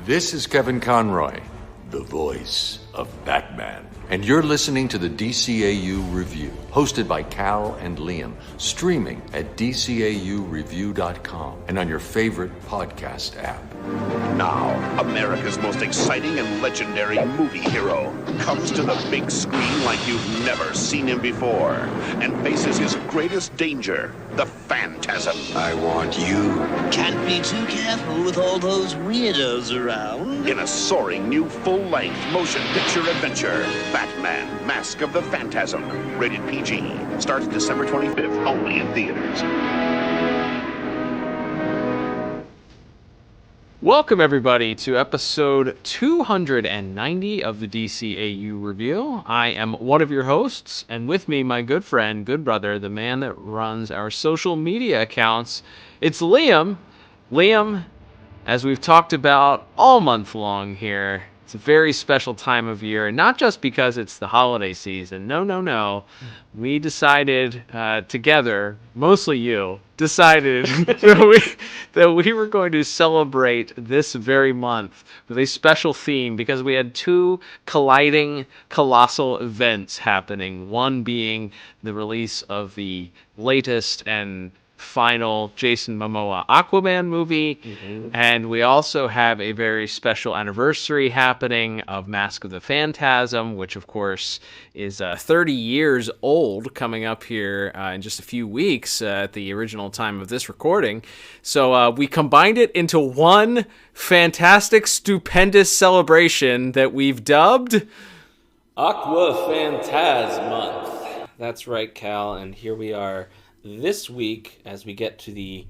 This is Kevin Conroy, the voice of Batman. And you're listening to the DCAU Review, hosted by Cal and Liam, streaming at DCAUreview.com and on your favorite podcast app. Now, America's most exciting and legendary movie hero comes to the big screen like you've never seen him before and faces his greatest danger, the Phantasm. I want you. Can't be too careful with all those weirdos around. In a soaring new full-length motion picture adventure, Batman, Mask of the Phantasm, rated PG, starts December 25th, only in theaters. Welcome, everybody, to episode 290 of the DCAU Review. I am one of your hosts, and with me, my good friend, good brother, the man that runs our social media accounts. It's Liam. Liam, as we've talked about all month long here, it's a very special time of year, and not just because it's the holiday season. No. We decided together, mostly you, decided that we were going to celebrate this very month with a special theme because we had two colliding colossal events happening. One being the release of the latest and final Jason Momoa Aquaman movie, and we also have a very special anniversary happening of Mask of the Phantasm, which of course is 30 years old, coming up here in just a few weeks at the original time of this recording. So we combined it into one fantastic, stupendous celebration that we've dubbed Aqua Phantasm Month. That's right, Cal, and here we are this week, as we get to the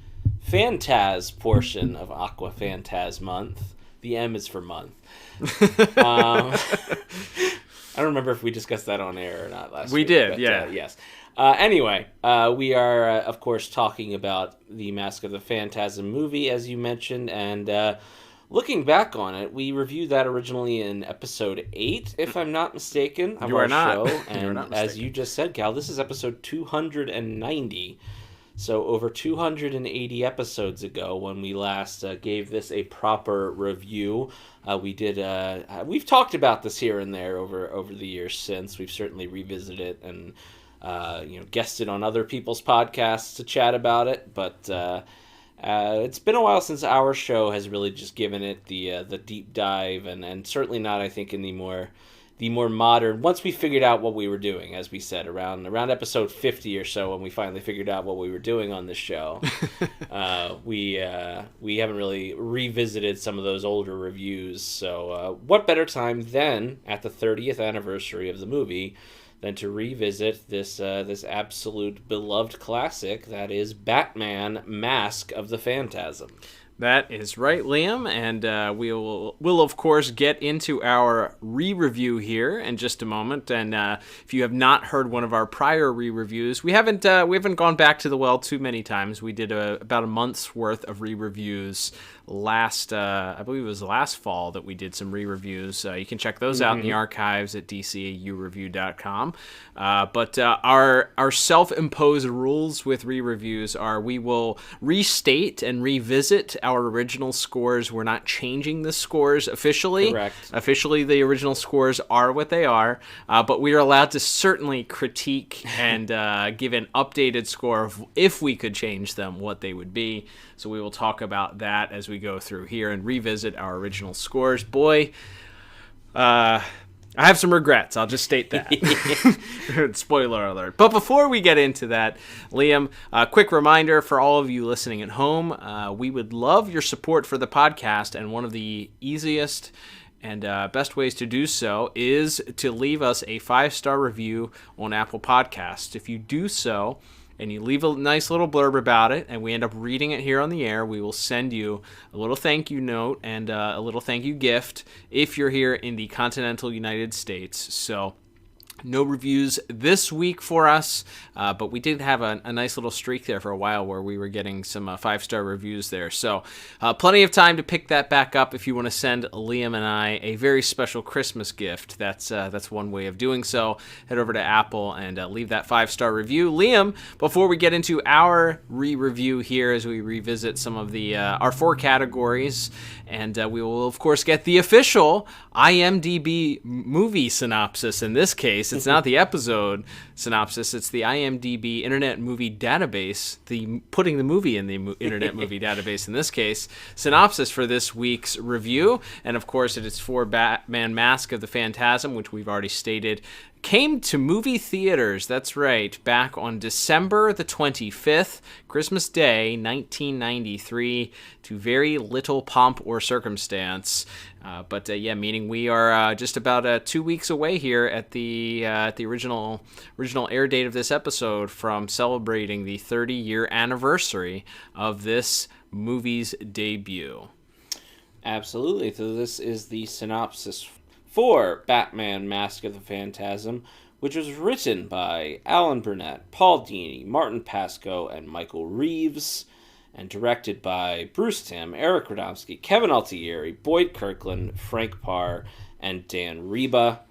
Phantaz portion of Aqua Phantaz Month. The M is for month. I don't remember if we discussed that on air or not last week. We did, but, yeah. Yes. Anyway, we are, of course, talking about the Mask of the Phantasm movie, as you mentioned, and looking back on it, we reviewed that originally in episode 8, if I'm not mistaken, of our show. And you are not as you just said, Cal, this is episode 290. So over 280 episodes ago, when we last gave this a proper review, we've talked about this here and there over the years since. We've certainly revisited it and guested on other people's podcasts to chat about it, but it's been a while since our show has really just given it the deep dive, and certainly not, I think, in the more modern. Once we figured out what we were doing, as we said, around episode 50 or so, when we finally figured out what we were doing on this show, we haven't really revisited some of those older reviews. So what better time than at the 30th anniversary of the movie than to revisit this absolute beloved classic that is Batman, Mask of the Phantasm. That is right, Liam, and we'll of course get into our re-review here in just a moment. And if you have not heard one of our prior re-reviews, we haven't gone back to the well too many times. We did about a month's worth of re-reviews I believe it was last fall that we did some re-reviews. You can check those out in the archives at DCAUreview.com. But our self-imposed rules with re-reviews are we will restate and revisit our original scores. We're not changing the scores officially. Correct. Officially, the original scores are what they are, but we are allowed to certainly critique and give an updated score of, if we could change them, what they would be. So we will talk about that as we go through here and revisit our original scores. Boy, I have some regrets. I'll just state that. Spoiler alert. But before we get into that, Liam, a quick reminder for all of you listening at home. We would love your support for the podcast, and one of the easiest and best ways to do so is to leave us a 5-star review on Apple Podcasts. If you do so, and you leave a nice little blurb about it, and we end up reading it here on the air, we will send you a little thank you note and a little thank you gift if you're here in the continental United States. So No reviews this week for us, but we did have a nice little streak there for a while where we were getting some 5-star reviews there. So plenty of time to pick that back up if you want to send Liam and I a very special Christmas gift. That's one way of doing so. Head over to Apple and leave that 5-star review. Liam, before we get into our re-review here as we revisit some of the our 4 categories, and we will, of course, get the official IMDb movie synopsis in this case. It's not the episode synopsis. It's the IMDb Internet Movie Database, putting the movie in the Internet Movie Database in this case, synopsis for this week's review. And, of course, it is for Batman Mask of the Phantasm, which we've already stated came to movie theaters, that's right, back on December the 25th, Christmas Day, 1993, to very little pomp or circumstance. But meaning we are just about 2 weeks away here at the original air date of this episode from celebrating the 30-year anniversary of this movie's debut. Absolutely. So this is the synopsis for Batman Mask of the Phantasm, which was written by Alan Burnett, Paul Dini, Martin Pascoe, and Michael Reeves, and directed by Bruce Timm, Eric Radomski, Kevin Altieri, Boyd Kirkland, Frank Parr, and Dan Reba.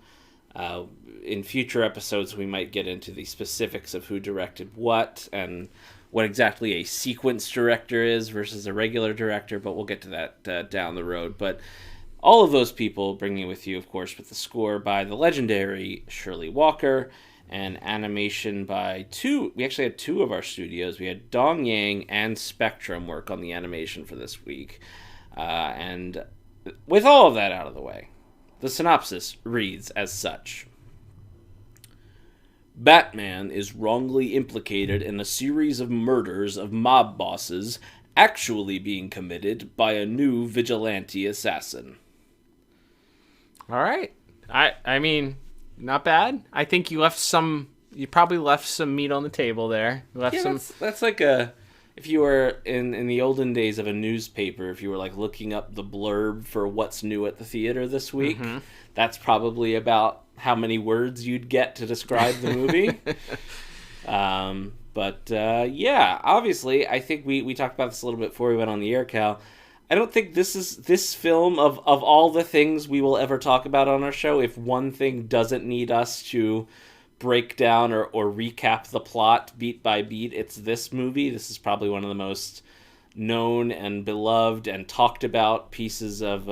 In future episodes, we might get into the specifics of who directed what and what exactly a sequence director is versus a regular director, but we'll get to that down the road. But all of those people bringing with you, of course, with the score by the legendary Shirley Walker and animation by we actually had 2 of our studios. We had Dong Yang and Spectrum work on the animation for this week. And with all of that out of the way, the synopsis reads as such. Batman is wrongly implicated in a series of murders of mob bosses actually being committed by a new vigilante assassin. All right. I mean, not bad. I think you probably left some meat on the table there. That's like if you were in the olden days of a newspaper, if you were like looking up the blurb for what's new at the theater this week, that's probably about how many words you'd get to describe the movie. Obviously, I think we talked about this a little bit before we went on the air, Cal. I don't think this film, of all the things we will ever talk about on our show, if one thing doesn't need us to break down or recap the plot beat by beat, it's this movie. This is probably one of the most known and beloved and talked about pieces of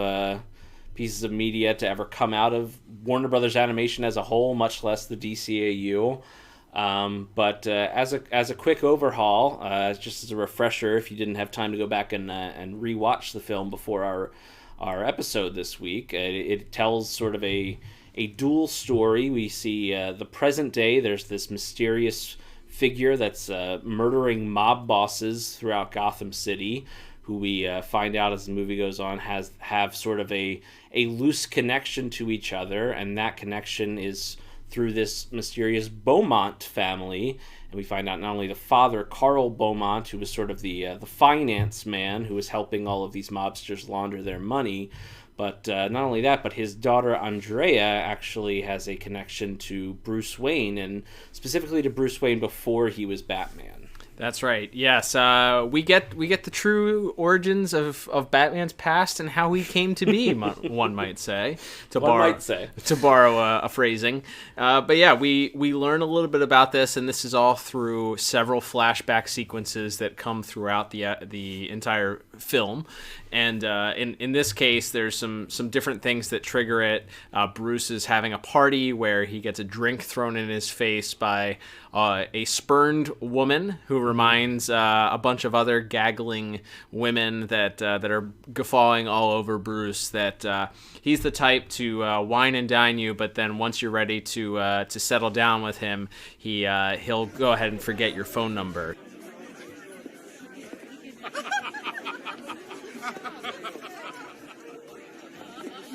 media to ever come out of Warner Brothers Animation as a whole, much less the DCAU. But as a quick overhaul, just as a refresher, if you didn't have time to go back and rewatch the film before our episode this week, it tells sort of a dual story. We see the present day. There's this mysterious figure that's murdering mob bosses throughout Gotham City, who we find out as the movie goes on have sort of a loose connection to each other, and that connection is through this mysterious Beaumont family. And we find out not only the father, Carl Beaumont, who was sort of the finance man who was helping all of these mobsters launder their money, but not only that, but his daughter Andrea actually has a connection to Bruce Wayne, and specifically to Bruce Wayne before he was Batman. That's right. Yes, we get the true origins of Batman's past and how he came to be. One might say, to borrow a phrasing. But yeah, we learn a little bit about this, and this is all through several flashback sequences that come throughout the entire film. And in this case, there's some different things that trigger it. Bruce is having a party where he gets a drink thrown in his face by a spurned woman who reminds a bunch of other gaggling women that are guffawing all over Bruce. That he's the type to wine and dine you, but then once you're ready to settle down with him, he'll go ahead and forget your phone number.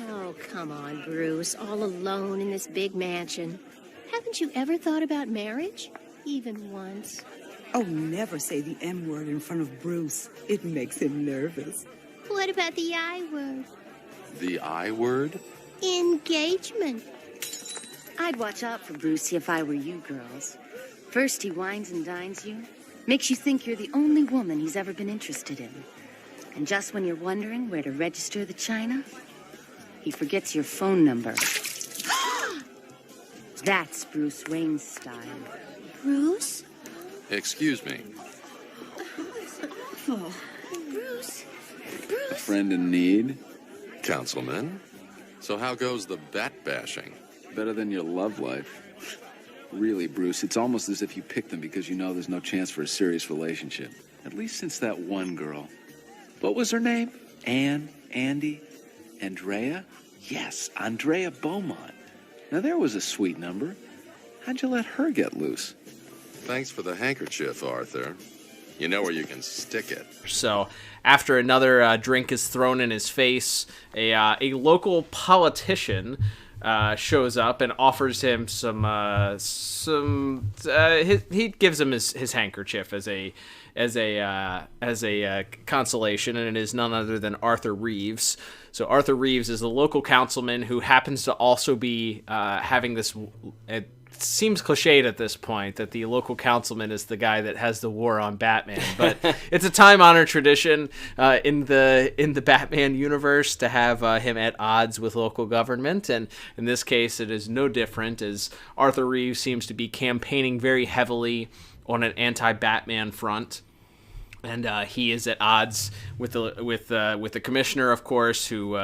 Oh, come on, Bruce. All alone in this big mansion. Haven't you ever thought about marriage? Even once? Oh, never say the M word in front of Bruce. It makes him nervous. What about the I word? The I word? Engagement. I'd watch out for Brucey if I were you girls. First, he wines and dines you, makes you think you're the only woman he's ever been interested in. And just when you're wondering where to register the china, he forgets your phone number. That's Bruce Wayne's style. Bruce? Excuse me. Oh. Bruce? Bruce? A friend in need? Councilman? So how goes the bat bashing? Better than your love life. Really, Bruce, it's almost as if you picked them because you know there's no chance for a serious relationship. At least since that one girl. What was her name? Anne? Andy? Andrea? Yes, Andrea Beaumont. Now there was a sweet number. How'd you let her get loose? Thanks for the handkerchief, Arthur. You know where you can stick it. So after another drink is thrown in his face, a local politician shows up and offers him he gives him his handkerchief as a consolation, and it is none other than Arthur Reeves. So Arthur Reeves is the local councilman who happens to also be having this. It seems cliched at this point that the local councilman is the guy that has the war on Batman, but it's a time-honored tradition in the Batman universe to have him at odds with local government, and in this case it is no different, as Arthur Reeves seems to be campaigning very heavily on an anti-Batman front. And he is at odds with the commissioner, of course, who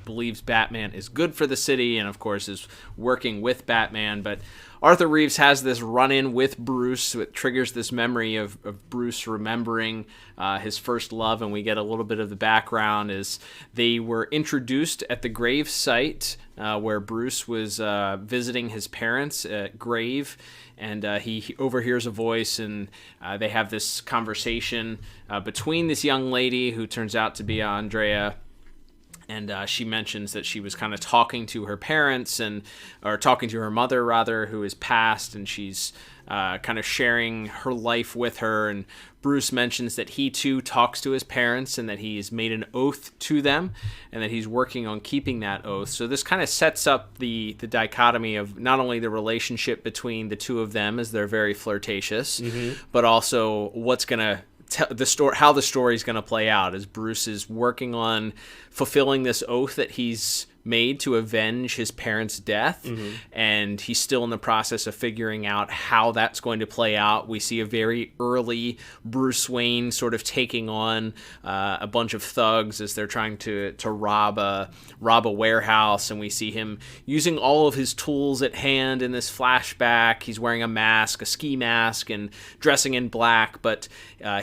believes Batman is good for the city, and of course is working with Batman. But Arthur Reeves has this run-in with Bruce, so it triggers this memory of Bruce remembering his first love, and we get a little bit of the background as they were introduced at the grave site where Bruce was visiting his parents at grave. And he overhears a voice, and they have this conversation between this young lady who turns out to be Andrea. And she mentions that she was kind of talking to her parents, or talking to her mother, rather, who is passed, and she's kind of sharing her life with her. And Bruce mentions that he too talks to his parents and that he's made an oath to them and that he's working on keeping that oath. So this kind of sets up the dichotomy of not only the relationship between the two of them, as they're very flirtatious, but also what's going to the story, how the story is going to play out, as Bruce is working on fulfilling this oath that he's made to avenge his parents' death, and he's still in the process of figuring out how that's going to play out. We see a very early Bruce Wayne sort of taking on a bunch of thugs as they're trying to rob a warehouse, and we see him using all of his tools at hand in this flashback. He's wearing a mask, a ski mask, and dressing in black, but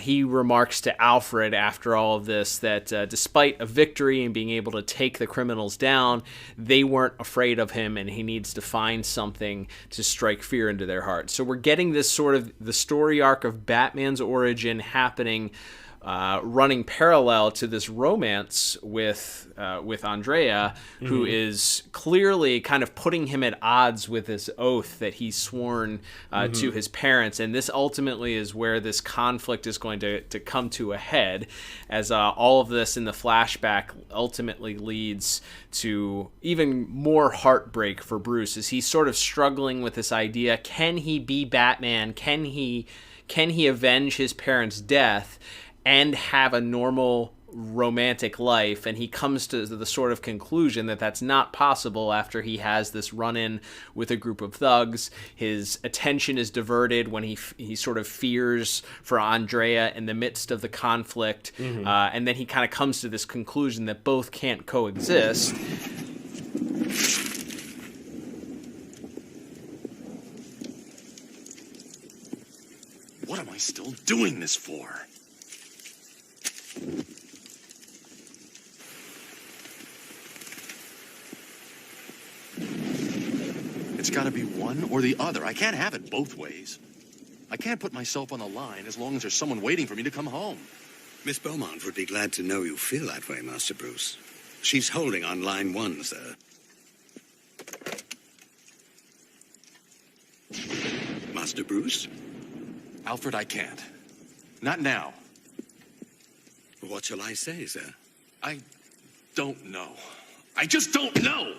he remarks to Alfred after all of this that despite a victory and being able to take the criminals down, they weren't afraid of him, and he needs to find something to strike fear into their hearts. So we're getting this sort of the story arc of Batman's origin happening, running parallel to this romance with Andrea, who is clearly kind of putting him at odds with this oath that he's sworn to his parents. And this ultimately is where this conflict is going to come to a head, as all of this in the flashback ultimately leads to even more heartbreak for Bruce, as he's sort of struggling with this idea: can he be Batman? Can he avenge his parents' death and have a normal romantic life? And he comes to the sort of conclusion that that's not possible after he has this run-in with a group of thugs. His attention is diverted when he sort of fears for Andrea in the midst of the conflict, and then he kind of comes to this conclusion that both can't coexist. What am I still doing this for? It's got to be one or the other. I can't have it both ways. I can't put myself on the line as long as there's someone waiting for me to come home. Miss Beaumont would be glad to know you feel that way, Master Bruce. She's holding on line 1, sir. Master Bruce? Alfred, I can't. Not now. What shall I say, sir? I don't know. I just don't know!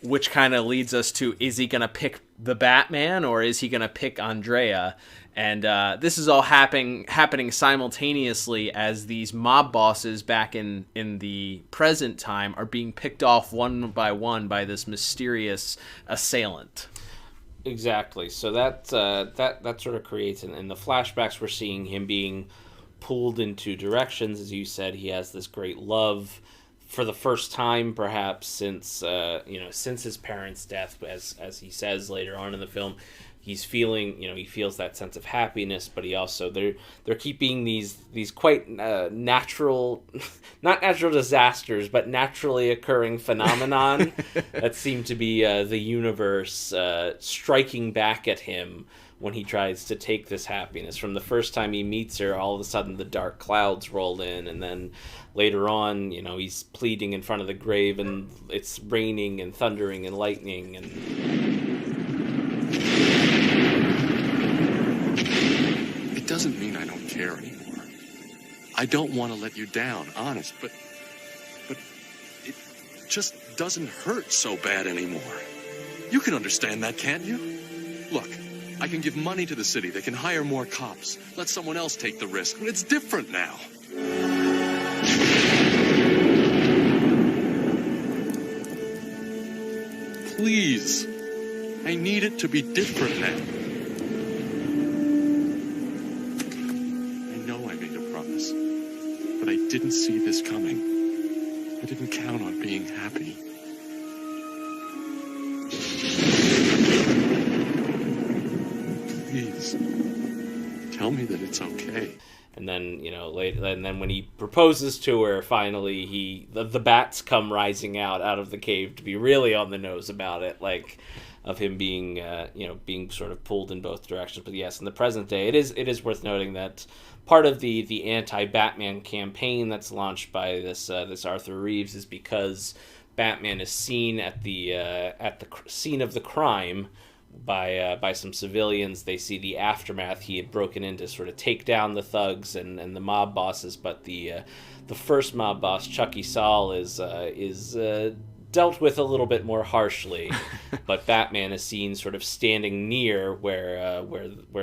which kind of leads us to, is he going to pick the Batman or is he going to pick Andrea? And this is all happening simultaneously as these mob bosses back in the present time are being picked off one by one by this mysterious assailant. Exactly. So that sort of creates, in the flashbacks, we're seeing him being pulled into directions. As you said, he has this great love for the first time, perhaps since his parents' death. As he says later on in the film, he's feeling, he feels that sense of happiness, but he also, they're keeping these quite natural, not natural disasters, but naturally occurring phenomenon that seem to be the universe striking back at him when he tries to take this happiness. From the first time he meets her, all of a sudden the dark clouds roll in, and then later on, he's pleading in front of the grave, and it's raining and thundering and lightning, and it doesn't mean I don't care anymore. I don't want to let you down, honest, but it just doesn't hurt so bad anymore. You can understand that, can't you? Look, I can give money to the city. They can hire more cops. Let someone else take the risk. It's different now. Please. I need it to be different now. I know I made a promise, but I didn't see this coming. I didn't count on being happy. Please, tell me that it's okay. And then, and then when he proposes to her, finally, the bats come rising out of the cave to be really on the nose about it, like, of him being, being sort of pulled in both directions. But yes, in the present day, it is worth noting that part of the anti-Batman campaign that's launched by this Arthur Reeves is because Batman is seen at the scene of the crime by some civilians. They see the aftermath. He had broken in to sort of take down the thugs and the mob bosses, but the first mob boss, Chucky Saul, is dealt with a little bit more harshly. But Batman is seen sort of standing near where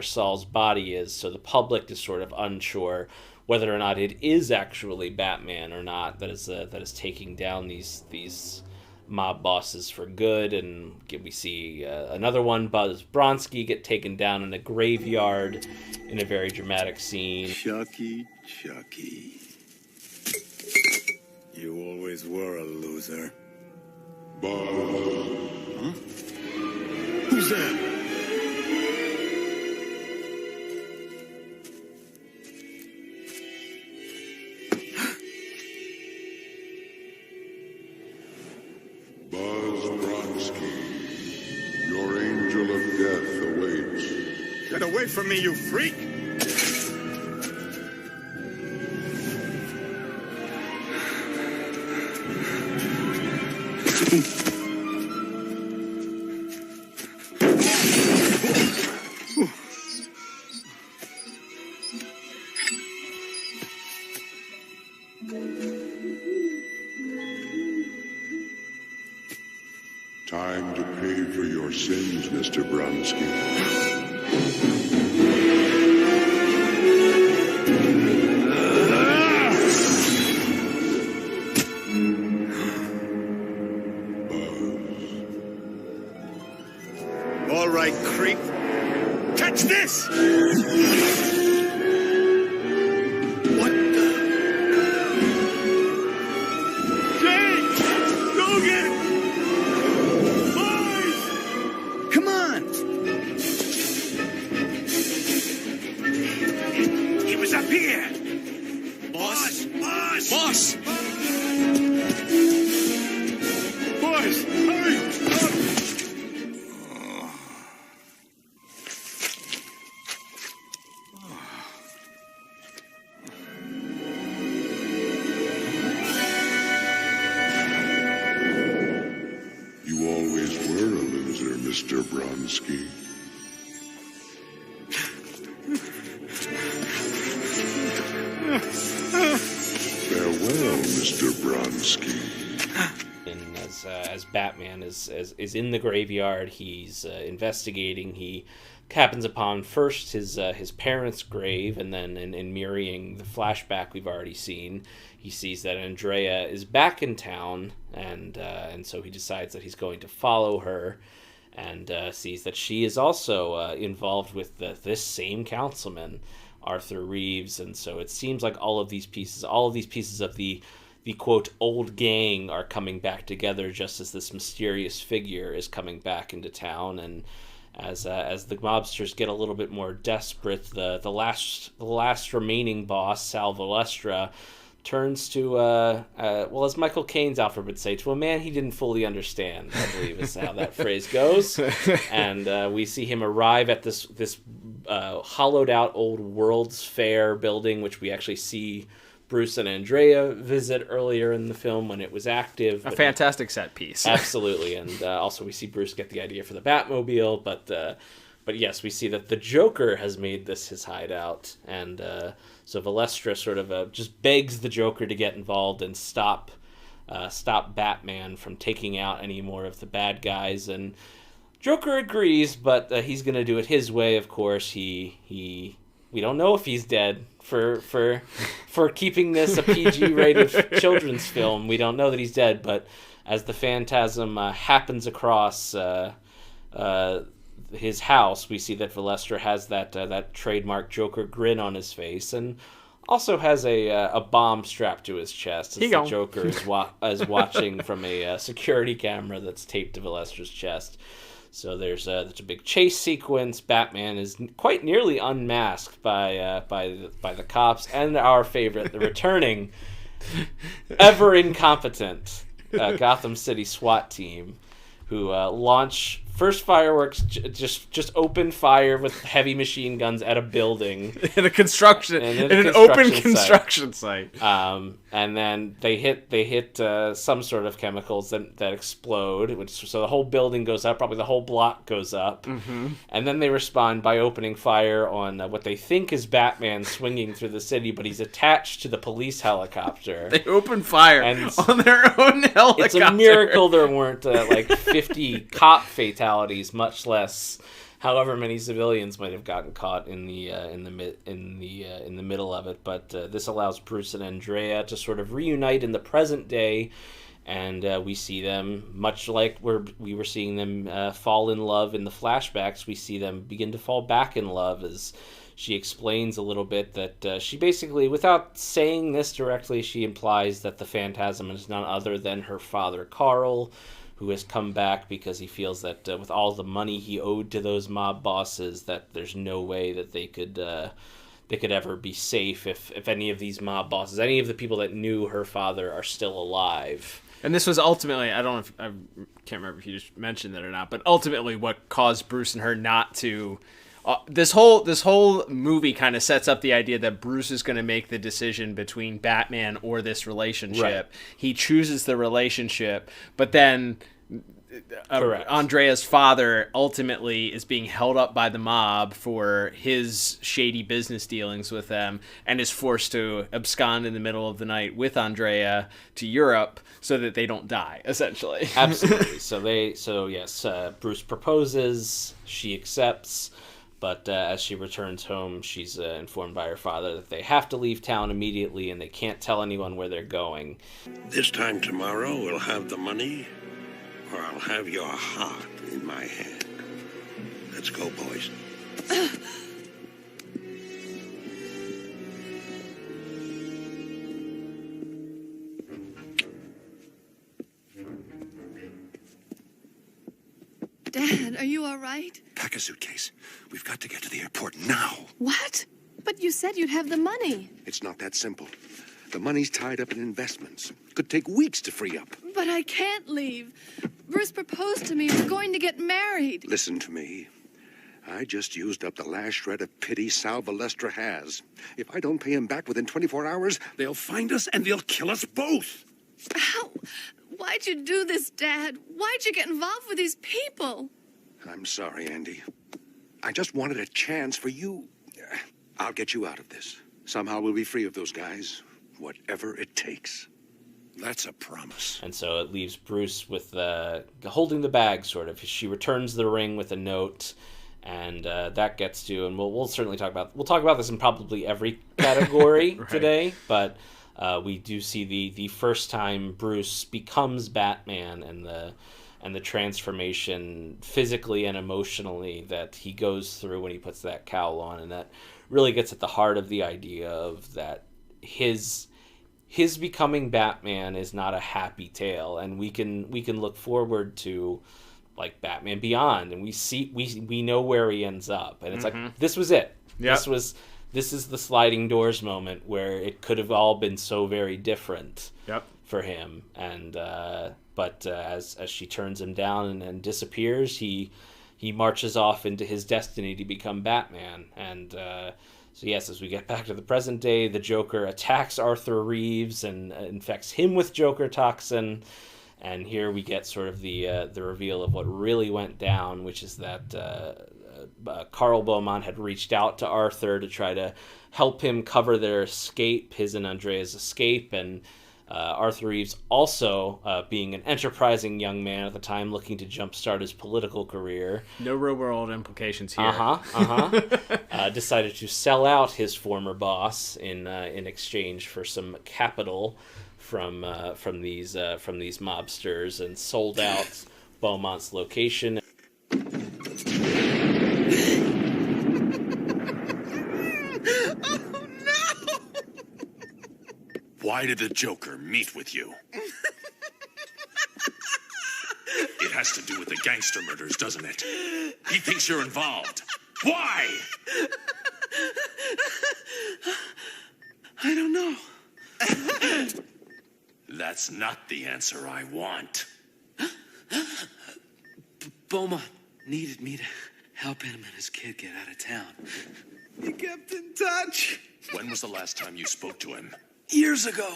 Saul's body is, so the public is sort of unsure whether or not it is actually Batman or not that is taking down these mob bosses for good. And we see another one, Buzz Bronski, get taken down in a graveyard in a very dramatic scene. Chucky. You always were a loser. Huh? Who's that? Your angel of death awaits. Get away from me, you freak! Time to pay for your sins, Mr. Bronski. All right, creep. Catch this! What the? Jake! Go get it! Boys! Come on! He was up here! Boss! Boss! Boys, hurry! You always were a loser, Mr. Bronski. Farewell, Mr. Bronski. And as as Batman is in the graveyard. He's investigating. He happens upon first his parents' grave, and then in mirroring the flashback we've already seen, he sees that Andrea is back in town, and so he decides that he's going to follow her, and sees that she is also involved with this same councilman, Arthur Reeves, and so it seems like all of these pieces of the quote old gang are coming back together, just as this mysterious figure is coming back into town. And as the mobsters get a little bit more desperate, the last remaining boss, Sal Valestra, turns to as Michael Caine's Alfred would say, to a man he didn't fully understand, I believe is how that phrase goes. And we see him arrive at this hollowed out old World's Fair building, which we actually see Bruce and Andrea visit earlier in the film when it was active. A fantastic set piece. Absolutely. And also we see Bruce get the idea for the Batmobile, but yes, we see that the Joker has made this his hideout, and so Valestra sort of just begs the Joker to get involved and stop Batman from taking out any more of the bad guys. And Joker agrees, but he's going to do it his way. Of course, we don't know if he's dead for keeping this a PG-rated children's film. We don't know that he's dead, but as the Phantasm happens across his house, we see that Valestra has that trademark Joker grin on his face, and also has a bomb strapped to his chest as the Joker is watching from a security camera that's taped to Valestra's chest. So there's a big chase sequence. Batman is quite nearly unmasked by the cops, and our favorite, the returning, ever incompetent Gotham City SWAT team, who launch first fireworks, just open fire with heavy machine guns at a building in an open construction site. And then they hit some sort of chemicals that explode, so the whole building goes up, probably the whole block goes up. Mm-hmm. And then they respond by opening fire on what they think is Batman swinging through the city, but he's attached to the police helicopter. They open fire on their own helicopter. It's a miracle there weren't 50 cop fatalities, much less however many civilians might have gotten caught in the middle of it. But this allows Bruce and Andrea to sort of reunite in the present day, and we see them, much like we were seeing them fall in love in the flashbacks. We see them begin to fall back in love, as she explains a little bit that she basically, without saying this directly, she implies that the Phantasm is none other than her father Carl, who has come back because he feels that with all the money he owed to those mob bosses, that there's no way that they could ever be safe if any of these mob bosses, any of the people that knew her father, are still alive. And this was ultimately, I can't remember if you just mentioned that or not, but ultimately what caused Bruce and her not to. This whole movie kind of sets up the idea that Bruce is going to make the decision between Batman or this relationship. Right. He chooses the relationship, but then Andrea's father ultimately is being held up by the mob for his shady business dealings with them, and is forced to abscond in the middle of the night with Andrea to Europe so that they don't die, essentially. Absolutely. So yes, Bruce proposes, she accepts. But as she returns home, she's informed by her father that they have to leave town immediately and they can't tell anyone where they're going. This time tomorrow we'll have the money, or I'll have your heart in my hand. Let's go, boys. Dad, are you all right? Pack a suitcase. We've got to get to the airport now. What? But you said you'd have the money. It's not that simple. The money's tied up in investments. Could take weeks to free up. But I can't leave. Bruce proposed to me. We're going to get married. Listen to me. I just used up the last shred of pity Sal Valestra has. If I don't pay him back within 24 hours, they'll find us and they'll kill us both. How? Why'd you do this, Dad? Why'd you get involved with these people? I'm sorry, Andy. I just wanted a chance for you. I'll get you out of this. Somehow we'll be free of those guys, whatever it takes. That's a promise. And so it leaves Bruce with holding the bag, sort of. She returns the ring with a note, and that gets to, and we'll certainly talk about this in probably every category Right. today, but we do see the first time Bruce becomes Batman, and the transformation physically and emotionally that he goes through when he puts that cowl on, and that really gets at the heart of the idea of that his becoming Batman is not a happy tale, and we can look forward to like Batman Beyond, and we know where he ends up, and it's like, this was it. Yep. This is the sliding doors moment where it could have all been so very different for him, and but as she turns him down and disappears, he marches off into his destiny to become Batman. And so yes, as we get back to the present day, the Joker attacks Arthur Reeves and infects him with Joker toxin. And here we get sort of the reveal of what really went down, which is that Karl Beaumont had reached out to Arthur to try to help him cover their escape, his and Andrea's escape, and Arthur Reeves, also being an enterprising young man at the time, looking to jumpstart his political career. No real world implications here. Decided to sell out his former boss in exchange for some capital from these mobsters, and sold out Beaumont's location. Why did the Joker meet with you? It has to do with the gangster murders, doesn't it? He thinks you're involved. Why? I don't know. That's not the answer I want. Beaumont needed me to help him and his kid get out of town. He kept in touch. When was the last time you spoke to him? Years ago,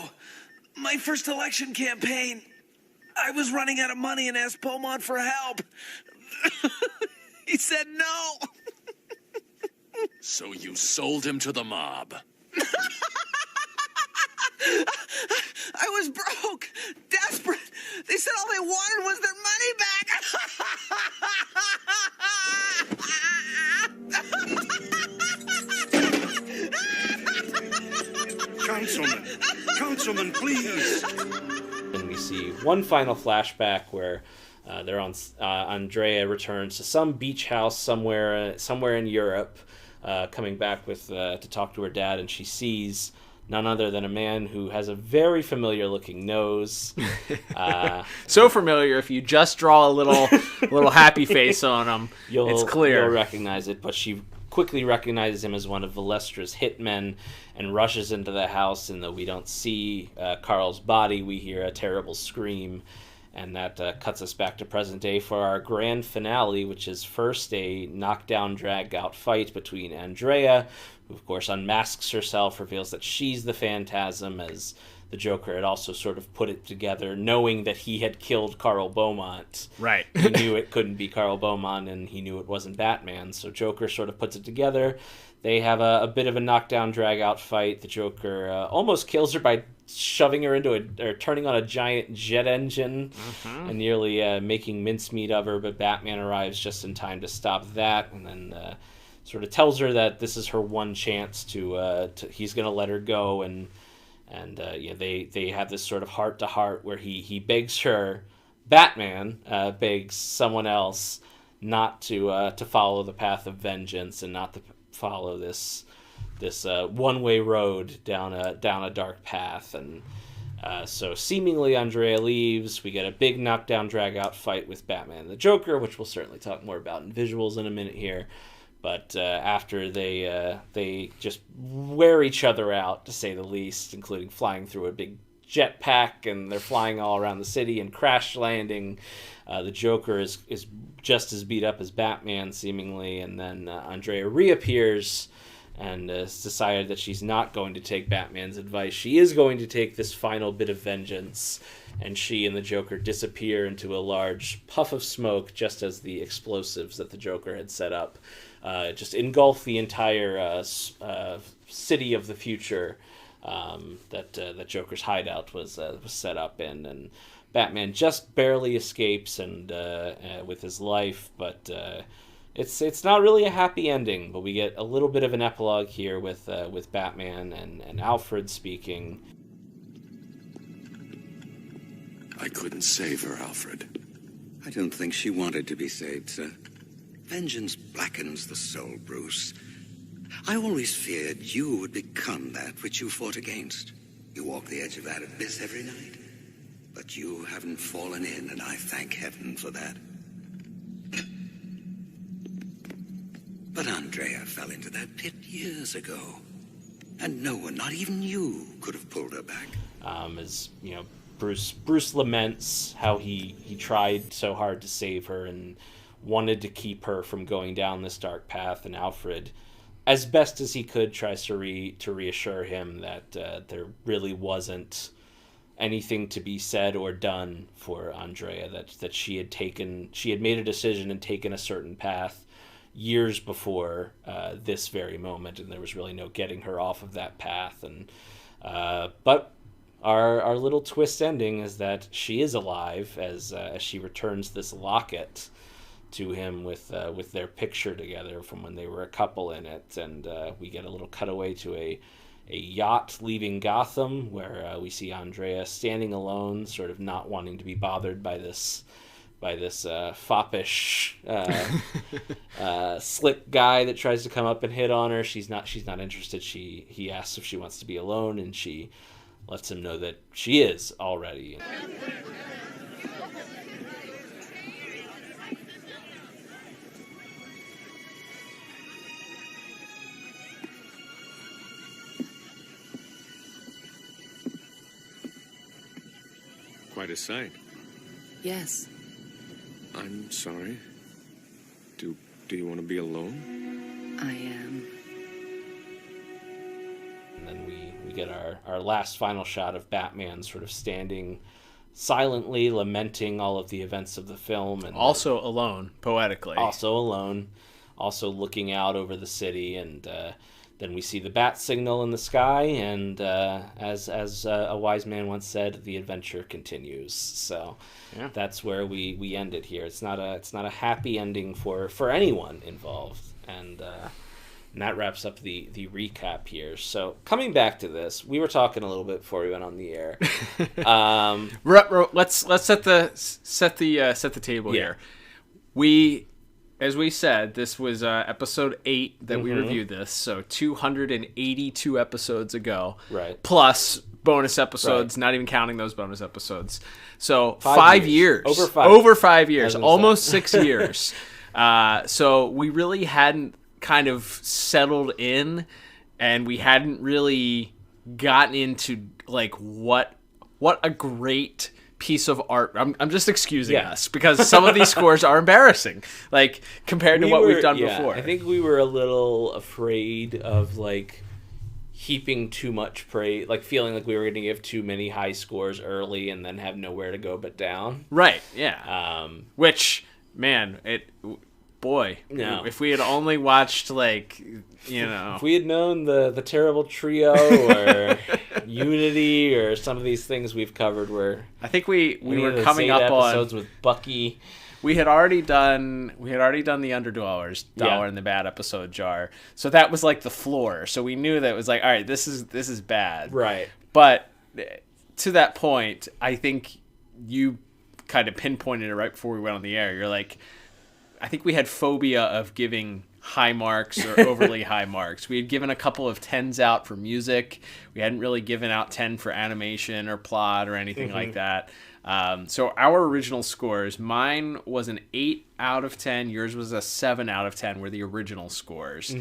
my first election campaign, I was running out of money and asked Beaumont for help. He said no. So you sold him to the mob. I was broke, desperate. They said all they wanted was their money back. Councilman, please. And we see one final flashback where they're on. Andrea returns to some beach house somewhere in Europe, coming back to talk to her dad, and she sees none other than a man who has a very familiar-looking nose. So familiar, if you just draw a little happy face on him, it's clear. You'll recognize it, but she quickly recognizes him as one of Valestra's hitmen and rushes into the house, and though we don't see Carl's body, we hear a terrible scream, and that cuts us back to present day for our grand finale, which is first a knockdown, drag-out fight between Andrea, who of course unmasks herself, reveals that she's the Phantasm, as the Joker had also sort of put it together, knowing that he had killed Karl Beaumont. Right. He knew it couldn't be Karl Beaumont, and he knew it wasn't Batman, so Joker sort of puts it together. They have a bit of a knockdown, drag-out fight. The Joker almost kills her by shoving her or turning on a giant jet engine and nearly making mincemeat of her, but Batman arrives just in time to stop that, and then sort of tells her that this is her one chance to he's going to let her go, and they have this sort of heart-to-heart where he begs her, Batman begs someone else not to follow the path of vengeance and not to follow this one-way road down a dark path. And so seemingly Andrea leaves. We get a big knockdown, drag-out fight with Batman and the Joker, which we'll certainly talk more about in visuals in a minute here. But after they just wear each other out, to say the least, including flying through a big jetpack, and they're flying all around the city and crash landing. The Joker is just as beat up as Batman, seemingly, and then Andrea reappears and has decided that she's not going to take Batman's advice. She is going to take this final bit of vengeance, and she and the Joker disappear into a large puff of smoke, just as the explosives that the Joker had set up just engulf the entire city of the future. that Joker's hideout was set up in, and Batman just barely escapes and with his life, but it's not really a happy ending. But we get a little bit of an epilogue here with Batman and Alfred speaking. I couldn't save her, Alfred. I don't think she wanted to be saved, sir. Vengeance blackens the soul, Bruce. I always feared you would become that which you fought against. You walk the edge of that abyss every night. But you haven't fallen in, and I thank heaven for that. But Andrea fell into that pit years ago. And no one, not even you, could have pulled her back. As, Bruce laments how he tried so hard to save her and wanted to keep her from going down this dark path, and Alfred, as best as he could, tries to reassure him that there really wasn't anything to be said or done for Andrea, that she had made a decision and taken a certain path years before this very moment, and there was really no getting her off of that path. And but our little twist ending is that she is alive as she returns this locket to him with their picture together from when they were a couple in it, and we get a little cutaway to a yacht leaving Gotham, where we see Andrea standing alone, sort of not wanting to be bothered by this foppish slick guy that tries to come up and hit on her. She's not interested. He asks if she wants to be alone, and she lets him know that she is already. Quite a sight. Yes. I'm sorry. Do you want to be alone? I am. And then we get our last final shot of Batman sort of standing silently lamenting all of the events of the film, and also alone, poetically. Also alone, also looking out over the city, and then we see the bat signal in the sky, and as a wise man once said, the adventure continues. So yeah, that's where we end it here. It's not a happy ending for anyone involved, and that wraps up the recap here. So coming back to this, we were talking a little bit before we went on the air. Let's set the table here. As we said, this was episode 8 that we reviewed this, so 282 episodes ago. Right. Plus bonus episodes, not even counting those bonus episodes. So 5 years. Over 5 years. Almost 6 years. So we really hadn't kind of settled in, and we hadn't really gotten into like what a great piece of art. I'm just excusing us because some of these scores are embarrassing, like compared to what we've done before. I think we were a little afraid of like heaping too much praise, like feeling like we were going to give too many high scores early and then have nowhere to go but down. Right. Yeah. Which, man, if we had only watched if we had known the Terrible Trio or Unity or some of these things we've covered, where I think we were coming up on episodes with Bucky. We had already done the Underdwellers Dollar in the Bad episode jar, so that was like the floor. So we knew that it was like, all right, this is bad, right? But to that point, I think you kind of pinpointed it right before we went on the air. You're like, I think we had phobia of giving high marks or overly high marks. We had given a couple of 10s out for music. We hadn't really given out 10 for animation or plot or anything like that. So our original scores, mine was an 8 out of 10. Yours was a 7 out of 10 were the original scores.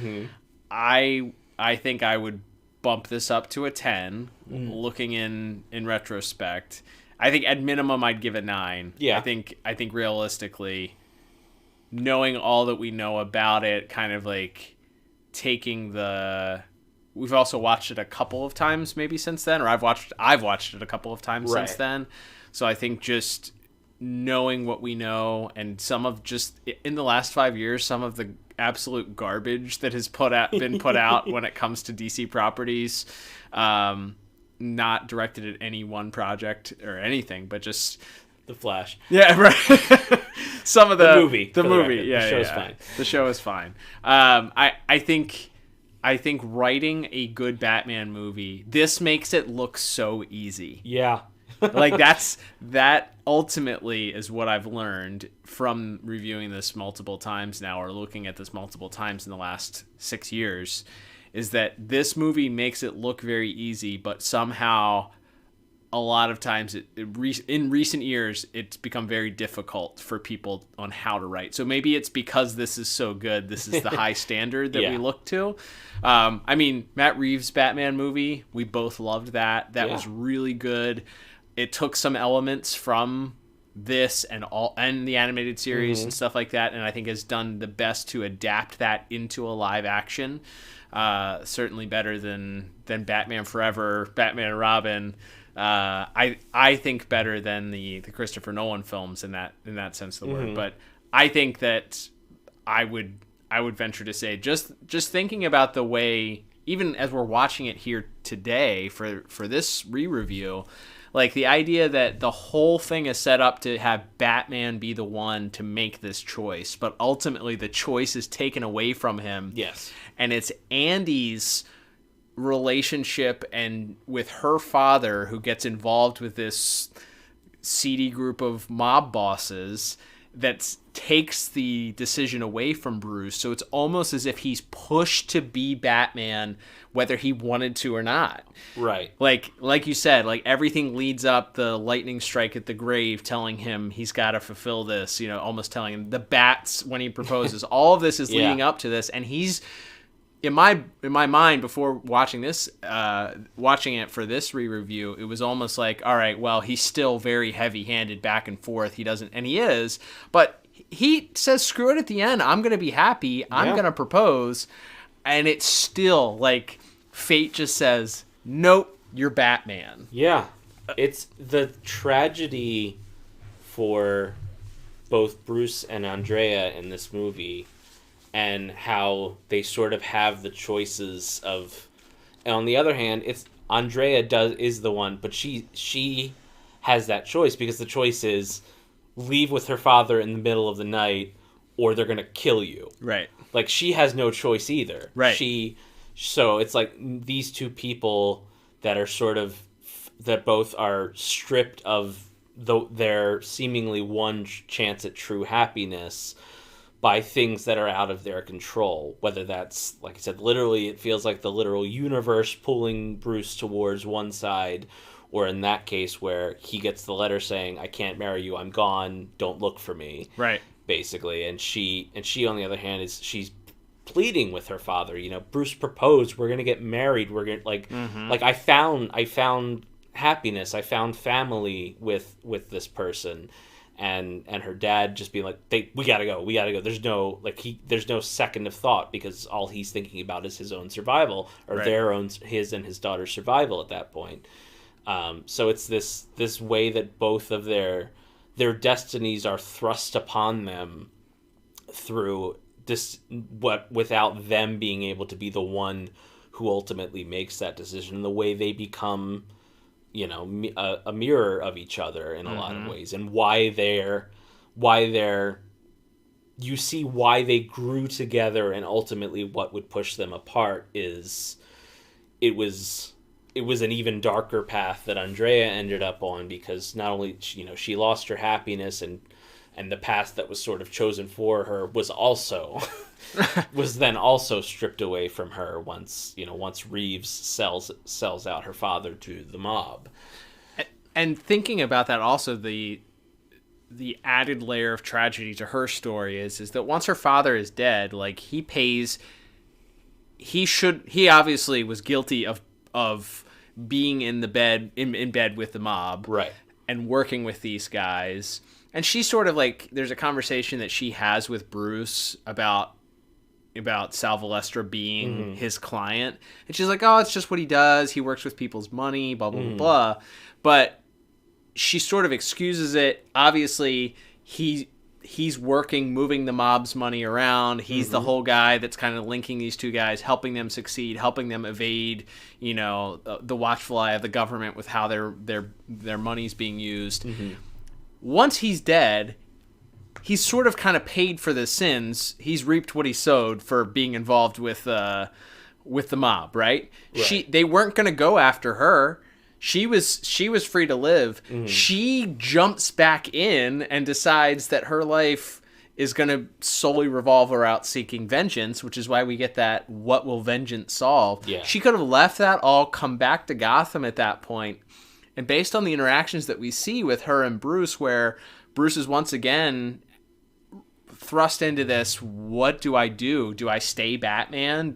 I think I would bump this up to a 10 looking in retrospect. I think at minimum I'd give it 9. Yeah. I think realistically, knowing all that we know about it, kind of like taking we've also watched it a couple of times maybe since then, or I've watched it a couple of times since then. So I think just knowing what we know, and some of just in the last 5 years, some of the absolute garbage that has been put out when it comes to DC properties. Not directed at any one project or anything, but just The Flash. Yeah, right. Some of the movie. The movie. Record. Yeah, the show's yeah. fine. The show is fine. I think writing a good Batman movie, this makes it look so easy. Yeah. Like that ultimately is what I've learned from reviewing this multiple times now, or looking at this multiple times in the last 6 years, is that this movie makes it look very easy, but somehow a lot of times in recent years it's become very difficult for people on how to write. So maybe it's because this is so good, this is the high standard that we look to. I mean, Matt Reeves' Batman movie, we both loved that. That was really good. It took some elements from this and the animated series and stuff like that, and I think has done the best to adapt that into a live action. Certainly better than Batman Forever, Batman and Robin. I think better than the Christopher Nolan films in that sense of the word. But I think that I would venture to say, just thinking about the way, even as we're watching it here today for this re-review, like the idea that the whole thing is set up to have Batman be the one to make this choice, but ultimately the choice is taken away from him. Yes. And it's Andy's relationship and with her father, who gets involved with this seedy group of mob bosses, that takes the decision away from Bruce. So it's almost as if he's pushed to be Batman whether he wanted to or not. Right. Like you said, like everything leads up, the lightning strike at the grave telling him he's got to fulfill this, almost telling him the bats when he proposes. All of this is leading up to this, and he's in my mind before watching it for this re-review, it was almost like, all right, well, he's still very heavy-handed back and forth. He is, but he says, screw it at the end. I'm going to be happy. I'm going to propose. And it's still like fate just says, nope, you're Batman. Yeah. It's the tragedy for both Bruce and Andrea in this movie, and how they sort of have the choices of, and on the other hand, it's Andrea is the one, but she has that choice, because the choice is leave with her father in the middle of the night, or they're gonna kill you. Right. Like, she has no choice either. Right. So it's like these two people that are sort of, that both are stripped of their seemingly one chance at true happiness by things that are out of their control. Whether that's, like I said, literally, it feels like the literal universe pulling Bruce towards one side, or in that case where he gets the letter saying, I can't marry you, I'm gone, don't look for me. Right. Basically. And she on the other hand, she's pleading with her father, Bruce proposed, we're going to get married, we're going to, like I found happiness, I found family with this person. And her dad just being like, we gotta go. There's no second of thought, because all he's thinking about is his own survival, or his and his daughter's survival at that point. So it's this way that both of their destinies are thrust upon them through this, without them being able to be the one who ultimately makes that decision. The way they become, a mirror of each other in a lot of ways, and why you see why they grew together, and ultimately what would push them apart is it was an even darker path that Andrea ended up on, because not only she lost her happiness, and the path that was sort of chosen for her was also was then also stripped away from her once Reeves sells out her father to the mob. And thinking about that, also the added layer of tragedy to her story is that once her father is dead, like he obviously was guilty of being in bed with the mob, right, and working with these guys. And she sort of like, there's a conversation that she has with Bruce about Sal Valestra being his client. And she's like, oh, it's just what he does. He works with people's money, blah, blah, blah, blah. But she sort of excuses it. Obviously, he's working, moving the mob's money around. He's the whole guy that's kind of linking these two guys, helping them succeed, helping them evade, the watchful eye of the government with how their money's being used. Once he's dead, he's sort of kind of paid for the sins. He's reaped what he sowed for being involved with the mob, right? They weren't going to go after her. She was free to live. She jumps back in and decides that her life is going to solely revolve around seeking vengeance, which is why we get that "what will vengeance solve?" Yeah. She could have left that all, come back to Gotham at that point. And based on the interactions that we see with her and Bruce, where Bruce is once again thrust into this, what do I do? Do I stay Batman?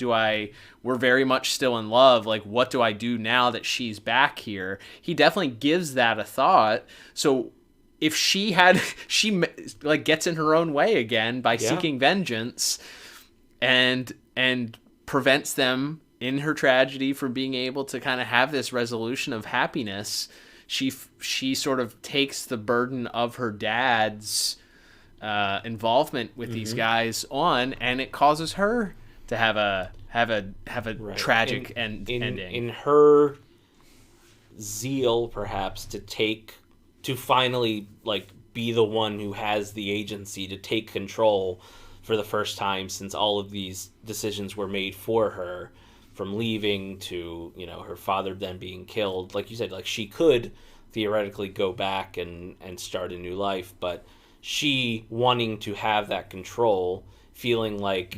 We're very much still in love. Like, what do I do now that she's back here? He definitely gives that a thought. So if she gets in her own way again by seeking vengeance and prevents them in her tragedy from being able to kind of have this resolution of happiness, she sort of takes the burden of her dad's involvement with these guys on, and it causes her to have a tragic ending. In her zeal, perhaps, to finally be the one who has the agency to take control for the first time since all of these decisions were made for her, from leaving to her father then being killed. Like you said, she could theoretically go back and start a new life, but she wanting to have that control, feeling like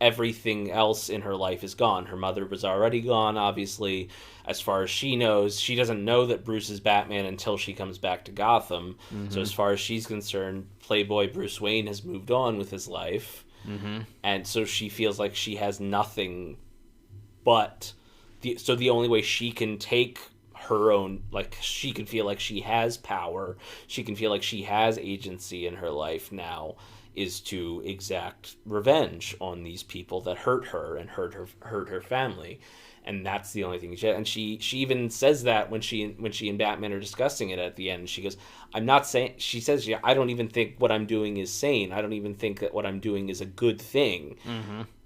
everything else in her life is gone. Her mother was already gone, obviously. As far as she knows, she doesn't know that Bruce is Batman until she comes back to Gotham. So as far as she's concerned, Playboy Bruce Wayne has moved on with his life. And so she feels like she has nothing but... the only way she can take her own, she can feel like she has power, she can feel like she has agency in her life now, is to exact revenge on these people that hurt her and hurt her family. And that's the only thing she even says that when she and Batman are discussing it at the end. She goes, she says, I don't even think what I'm doing is sane. I don't even think that what I'm doing is a good thing.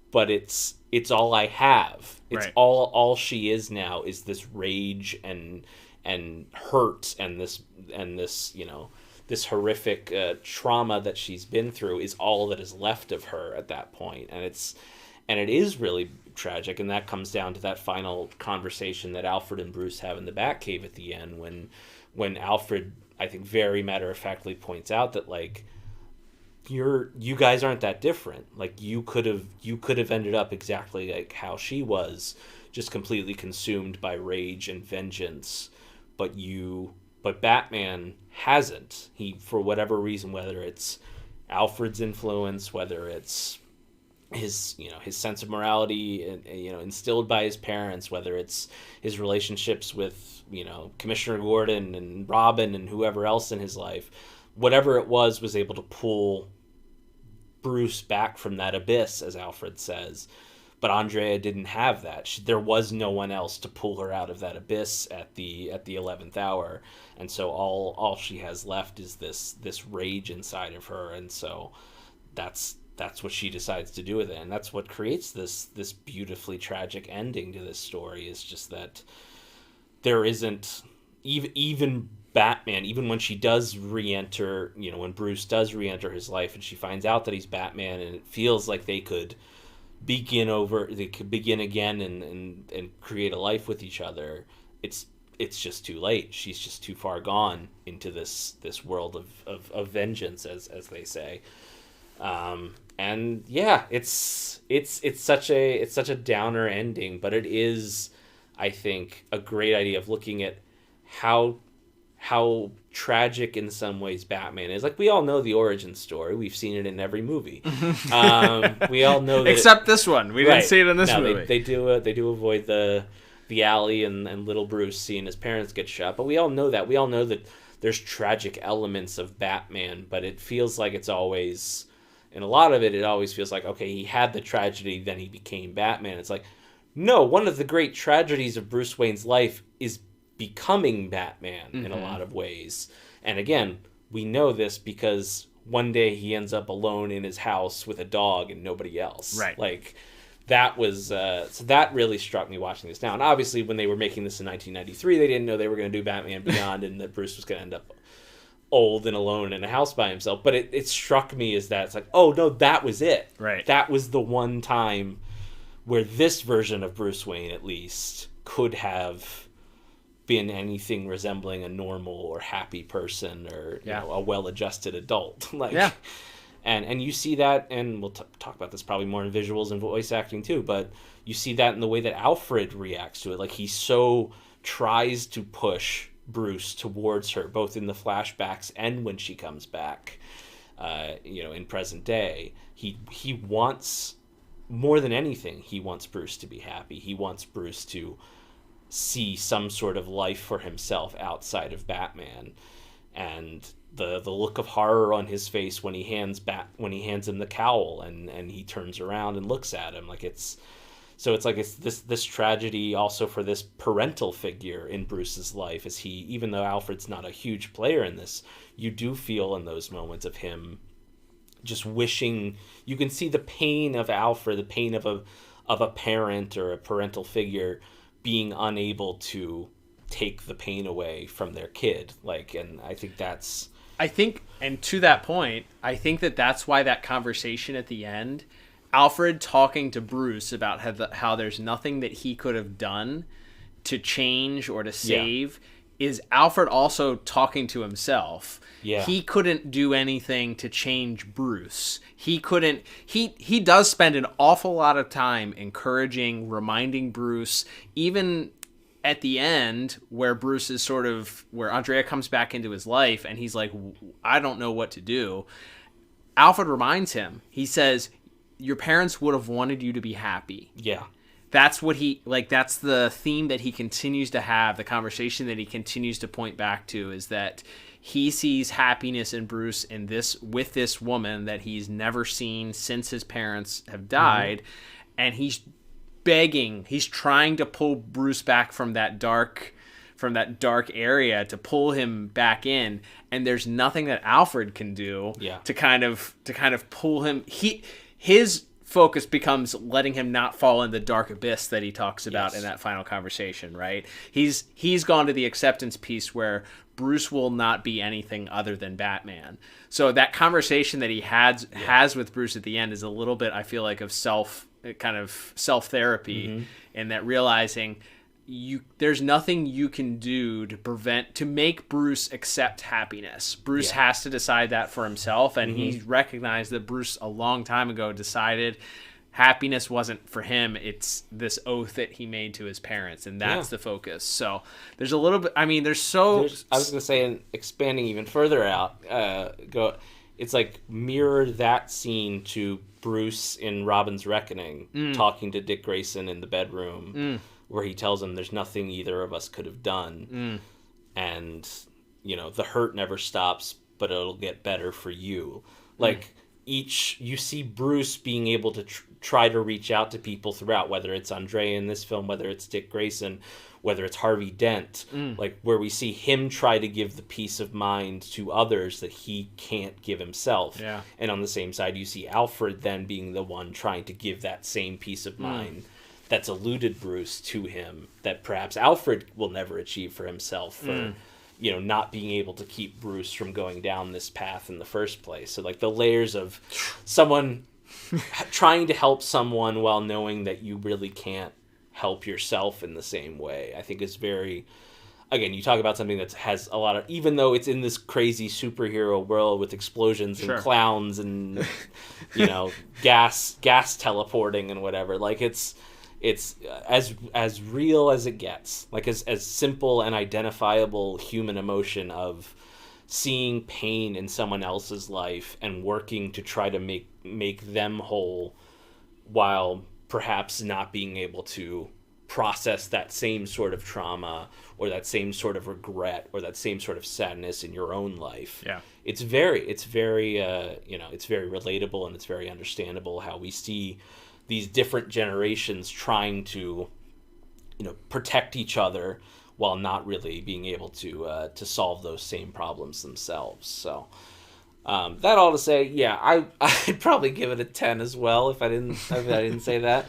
But it's all I have. It's all she is now is this rage and hurt and this this horrific trauma that she's been through is all that is left of her at that point. And it is really tragic, and that comes down to that final conversation that Alfred and Bruce have in the Batcave at the end, when Alfred, I think, very matter-of-factly points out that you guys aren't that different. You could have ended up exactly like how she was, just completely consumed by rage and vengeance, but Batman hasn't. He, for whatever reason, whether it's Alfred's influence, whether it's his sense of morality instilled by his parents, whether it's his relationships with Commissioner Gordon and Robin and whoever else in his life, whatever it was able to pull Bruce back from that abyss, as Alfred says. But Andrea didn't have that. There was no one else to pull her out of that abyss at the 11th hour, and so all she has left is this rage inside of her, and so that's what she decides to do with it, and that's what creates this beautifully tragic ending to this story. Is just that there isn't even Batman, even when she does re-enter, when Bruce does re-enter his life and she finds out that he's Batman, and it feels like they could begin again and create a life with each other, it's just too late. She's just too far gone into this world of vengeance, as they say. And yeah, it's such a downer ending, but it is, I think, a great idea of looking at how tragic in some ways Batman is. We all know the origin story. We've seen it in every movie. We all know that except this one. We didn't see it in this movie. They do avoid the alley and little Bruce seeing his parents get shot, but we all know that. We all know that there's tragic elements of Batman, but it feels like it's always, in a lot of it always feels like, okay, he had the tragedy, then he became Batman. It's like, no, one of the great tragedies of Bruce Wayne's life is becoming Batman in a lot of ways. And again, we know this because one day he ends up alone in his house with a dog and nobody else. Right. Like, that was so that really struck me watching this now. And obviously when they were making this in 1993, they didn't know they were going to do Batman Beyond and that Bruce was going to end up old and alone in a house by himself. But it struck me as that it's like, oh no, that was it. Right. That was the one time where this version of Bruce Wayne at least could have been anything resembling a normal or happy person or you know, a well-adjusted adult. Like, yeah. And you see that, and we'll talk about this probably more in visuals and voice acting too, but you see that in the way that Alfred reacts to it. Like, he so tries to push Bruce towards her, both in the flashbacks and when she comes back, you know, in present day. He wants, more than anything, he wants Bruce to be happy. He wants Bruce to see some sort of life for himself outside of Batman. And the look of horror on his face when he hands him the cowl and he turns around and looks at him, like it's this tragedy also for this parental figure in Bruce's life, as he, even though Alfred's not a huge player in this, you do feel in those moments of him just wishing, you can see the pain of Alfred, the pain of a parent or a parental figure being unable to take the pain away from their kid. Like, and I think and to that point, I think that's why that conversation at the end, Alfred talking to Bruce about how there's nothing that he could have done to change or to save, is Alfred also talking to himself. Yeah. He couldn't do anything to change Bruce. He couldn't. He does spend an awful lot of time encouraging, reminding Bruce, even at the end where Bruce is where Andrea comes back into his life and he's like, I don't know what to do. Alfred reminds him. He says, your parents would have wanted you to be happy. Yeah. That's what that's the theme that he continues to have, the conversation that he continues to point back to, is that he sees happiness in Bruce with this woman that he's never seen since his parents have died. And he's begging, he's trying to pull Bruce back from that dark area, to pull him back in, and there's nothing that Alfred can do to kind of pull him. His focus becomes letting him not fall in the dark abyss that he talks about in that final conversation, right? He's gone to the acceptance piece where Bruce will not be anything other than Batman. So that conversation that he has with Bruce at the end is a little bit, I feel like, of self-therapy, and that realizing there's nothing you can do to make Bruce accept happiness. Bruce has to decide that for himself, and he recognized that Bruce a long time ago decided happiness wasn't for him. It's this oath that he made to his parents, and that's the focus. So there's a little bit, I was going to say, and expanding even further out, it's like mirror that scene to Bruce in Robin's Reckoning, talking to Dick Grayson in the bedroom, where he tells him there's nothing either of us could have done. And, you know, the hurt never stops, but it'll get better for you. Like, you see Bruce being able to try to reach out to people throughout, whether it's Andrea in this film, whether it's Dick Grayson, whether it's Harvey Dent, like where we see him try to give the peace of mind to others that he can't give himself. Yeah. And on the same side, you see Alfred then being the one trying to give that same peace of mind that's eluded Bruce to him, that perhaps Alfred will never achieve for himself, for you know, not being able to keep Bruce from going down this path in the first place. So like the layers of someone trying to help someone while knowing that you really can't help yourself in the same way, I think is very, again, you talk about something that has a lot of, even though it's in this crazy superhero world with explosions and clowns and, you know, gas teleporting and whatever, like it's as real as it gets, like as simple and identifiable human emotion of seeing pain in someone else's life and working to try to make them whole while perhaps not being able to process that same sort of trauma or that same sort of regret or that same sort of sadness in your own life. Yeah. It's very it's very relatable, and it's very understandable how we see these different generations trying to, you know, protect each other while not really being able to solve those same problems themselves. So That all to say, yeah, I'd probably give it a 10 as well if I didn't say that.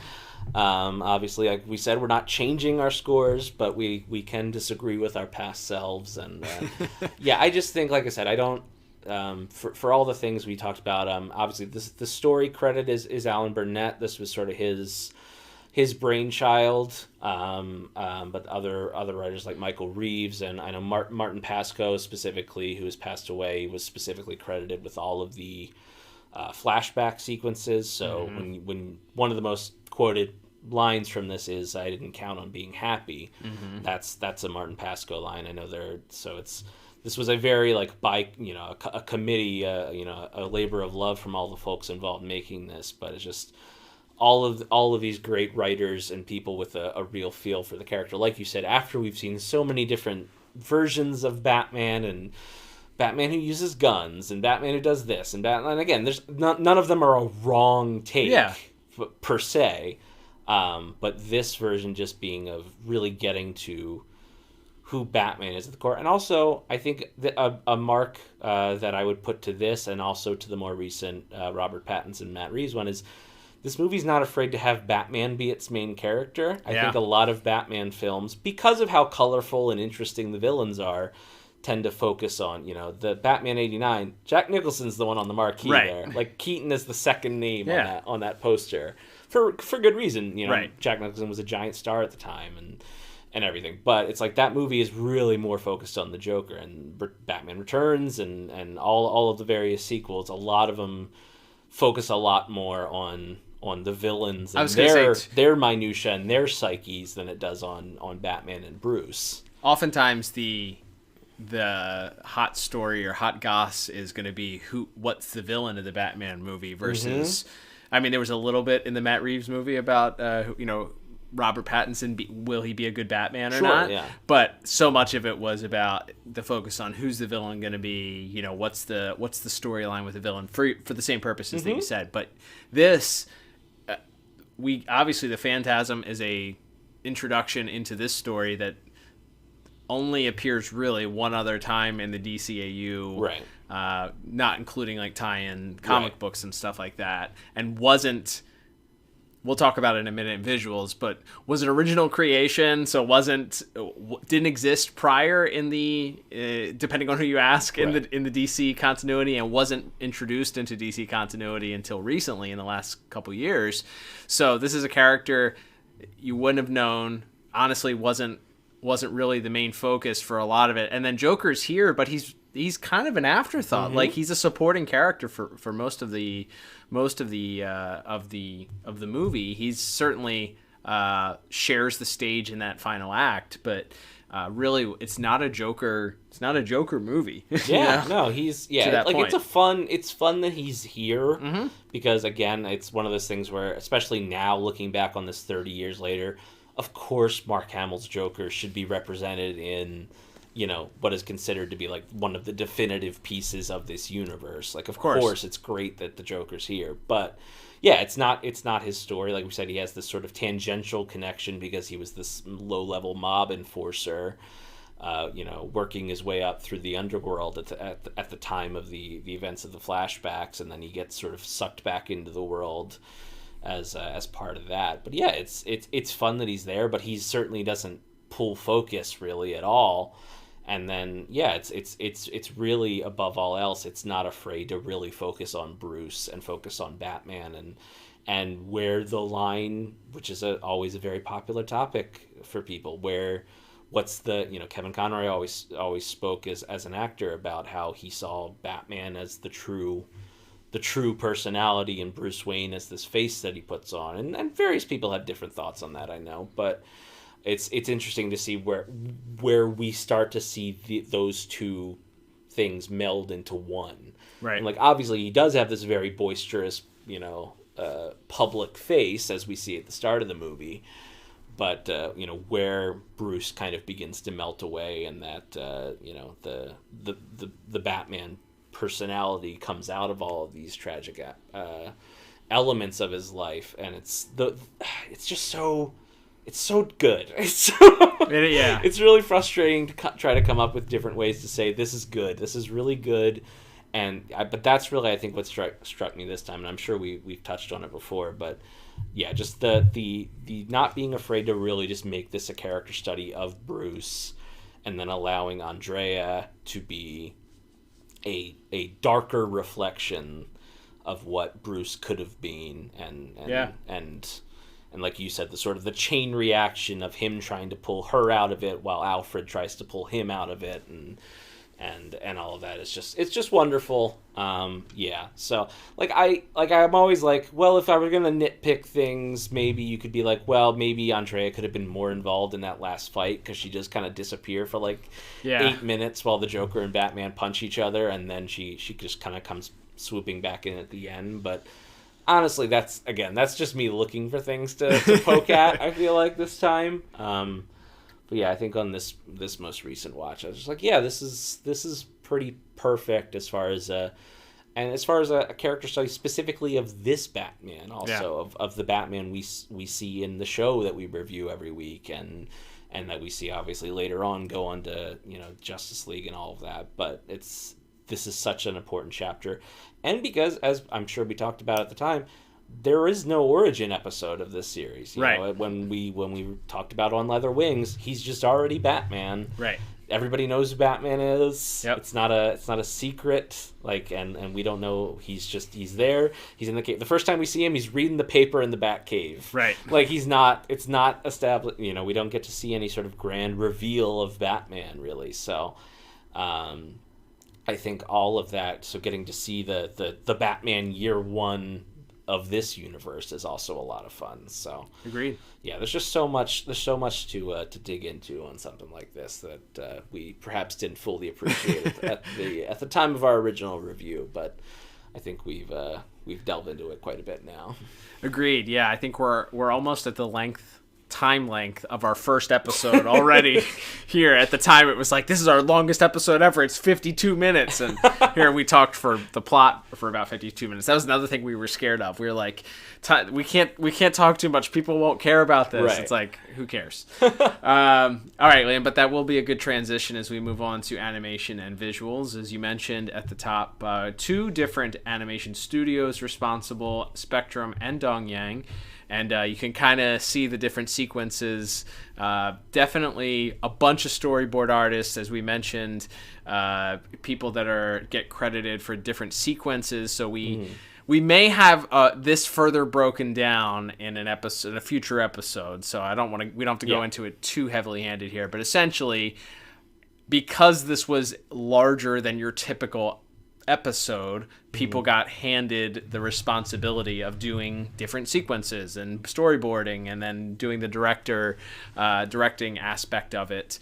Obviously, like we said, we're not changing our scores, but we can disagree with our past selves. And yeah, I just think, like I said, I don't. For all the things we talked about, obviously the story credit is Alan Burnett. This was sort of his brainchild, but other writers like Michael Reeves and I know Martin Pascoe specifically, who has passed away, was specifically credited with all of the flashback sequences. So when one of the most quoted lines from this is "I didn't count on being happy," that's a Martin Pascoe line. I know this was a very a committee, a labor of love from all the folks involved in making this, but it's just all of these great writers and people with a real feel for the character. Like you said, after we've seen so many different versions of Batman and Batman who uses guns and Batman who does this and Batman, again, there's none of them are a wrong take per se, but this version just being of really getting to who Batman is at the core. And also, I think a mark that I would put to this and also to the more recent Robert Pattinson, Matt Reeves one is this movie's not afraid to have Batman be its main character. I think a lot of Batman films, because of how colorful and interesting the villains are, tend to focus on, the Batman 89, Jack Nicholson's the one on the marquee there. Like, Keaton is the second name on that poster. For good reason, Jack Nicholson was a giant star at the time and everything. But it's like that movie is really more focused on the Joker, and Batman Returns and all of the various sequels. A lot of them focus a lot more on the villains and their minutia and their psyches than it does on Batman and Bruce. Oftentimes the hot story or hot goss is going to be what's the villain of the Batman movie versus I mean, there was a little bit in the Matt Reeves movie about Robert Pattinson, will he be a good Batman or not? Yeah. But so much of it was about the focus on who's the villain going to be, what's the storyline with the villain for the same purposes that you said. But this, we obviously the Phantasm is a introduction into this story that only appears really one other time in the DCAU, right? Not including like tie-in comic books and stuff like that, and wasn't. We'll talk about it in a minute in visuals, but was an original creation, so didn't exist prior in the depending on who you ask in the DC continuity, and wasn't introduced into DC continuity until recently in the last couple years. So this is a character you wouldn't have known. Honestly, wasn't really the main focus for a lot of it. And then Joker's here, but he's kind of an afterthought. Like, he's a supporting character for most of the movie. He's certainly shares the stage in that final act, but really it's not a Joker movie. He's it's fun that he's here, because again, it's one of those things where, especially now looking back on this 30 years later, of course Mark Hamill's Joker should be represented in what is considered to be like one of the definitive pieces of this universe. Like, of course it's great that the Joker's here, but yeah, it's not his story. Like we said, he has this sort of tangential connection because he was this low-level mob enforcer, working his way up through the underworld at the time of the events of the flashbacks, and then he gets sort of sucked back into the world as part of that. But yeah, it's fun that he's there, but he certainly doesn't pull focus really at all. And then it's really, above all else, it's not afraid to really focus on Bruce and focus on Batman and where the line, which is always a very popular topic for people, what's the Kevin Conroy always spoke as an actor about how he saw Batman as the true personality and Bruce Wayne as this face that he puts on, and various people have different thoughts on that, I know, but it's interesting to see where we start to see those two things meld into one. Right. And like, obviously he does have this very boisterous, public face, as we see at the start of the movie, but where Bruce kind of begins to melt away, and that the Batman personality comes out of all of these tragic elements of his life, and it's just so. It's so good. It's really frustrating to try to come up with different ways to say this is good. This is really good, But that's really, I think, what struck me this time, and I'm sure we've touched on it before, but yeah, just the not being afraid to really just make this a character study of Bruce, and then allowing Andrea to be a darker reflection of what Bruce could have been, and like you said, the sort of the chain reaction of him trying to pull her out of it while Alfred tries to pull him out of it, and all of that is just wonderful. So I'm always like, well, if I were gonna nitpick things, maybe you could be like, well, maybe Andrea could have been more involved in that last fight, because she just kind of disappeared for 8 minutes while the Joker and Batman punch each other, and then she just kind of comes swooping back in at the end. But honestly, that's just me looking for things to poke at, I feel like, this time. But yeah, I think on this most recent watch, I was just like, yeah, this is pretty perfect as far as a character study specifically of this Batman, also of the Batman we see in the show that we review every week, and that we see obviously later on go on to Justice League and all of that. But this is such an important chapter, and because, as I'm sure we talked about at the time, there is no origin episode of this series. You know, when we talked about On Leather Wings, he's just already Batman. Right. Everybody knows who Batman is. Yep. It's not a secret. And we don't know. He's there. He's in the cave. The first time we see him, he's reading the paper in the Batcave. Right. It's not established. We don't get to see any sort of grand reveal of Batman, really. So, I think all of that. So getting to see the Batman year one of this universe is also a lot of fun. So agreed. Yeah, there's just so much to dig into on something like this that we perhaps didn't fully appreciate at the time of our original review, but I think we've delved into it quite a bit now. Agreed. Yeah, I think we're almost at the time length of our first episode already. Here at the time it was like, this is our longest episode ever, it's 52 minutes, and here we talked for the plot for about 52 minutes. That was another thing we were scared of. We were like, we can't talk too much, people won't care about this. Right. It's like, who cares? All right, Liam, but that will be a good transition as we move on to animation and visuals. As you mentioned at the top, 2 different animation studios responsible, Spectrum and Dong Yang. And you can kind of see the different sequences. Definitely a bunch of storyboard artists, as we mentioned, people that get credited for different sequences. So we may have this further broken down in a future episode. So we don't have to go into it too heavily handed here. But essentially, because this was larger than your typical episode, people got handed the responsibility of doing different sequences and storyboarding, and then doing the directing aspect of it.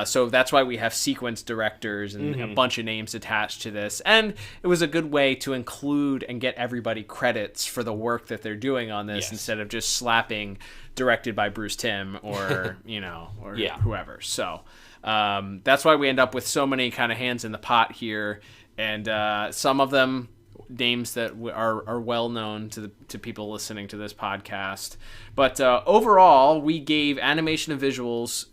So that's why we have sequence directors and a bunch of names attached to this. And it was a good way to include and get everybody credits for the work that they're doing on this, instead of just slapping directed by Bruce Timm or whoever. So that's why we end up with so many kind of hands in the pot here. And some of them names that are well known to people listening to this podcast. But overall, we gave animation and visuals,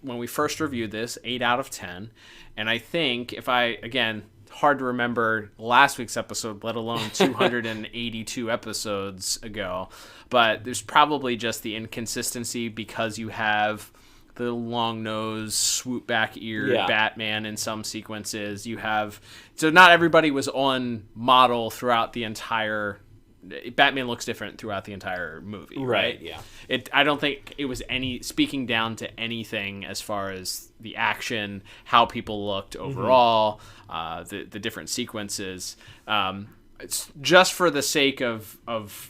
when we first reviewed this, 8 out of 10. And I think again, hard to remember last week's episode, let alone 282 episodes ago. But there's probably just the inconsistency because you have the long nose, swoop back ear Batman in some sequences. So not everybody was on model throughout the entire. Batman looks different throughout the entire movie, right? Yeah. I don't think it was speaking down to anything as far as the action, how people looked overall, the different sequences. It's just for the sake of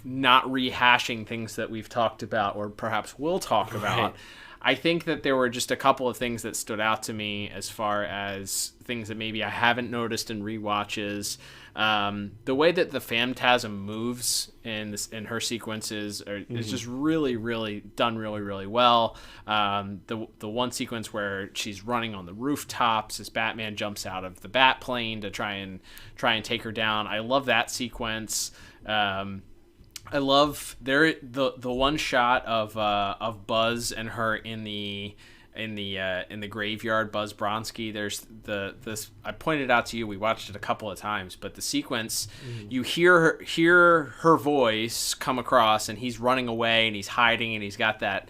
not rehashing things that we've talked about or perhaps will talk about. I think that there were just a couple of things that stood out to me as far as things that maybe I haven't noticed in rewatches. The way that the Phantasm moves in her sequences is just really, really done really, really well. The one sequence where she's running on the rooftops as Batman jumps out of the bat plane to try and take her down. I love that sequence. I love the one shot of Buzz and her in the in the graveyard, Buzz Bronski. There's this I pointed out to you. We watched it a couple of times, but the sequence, you hear her voice come across, and he's running away, and he's hiding, and he's got that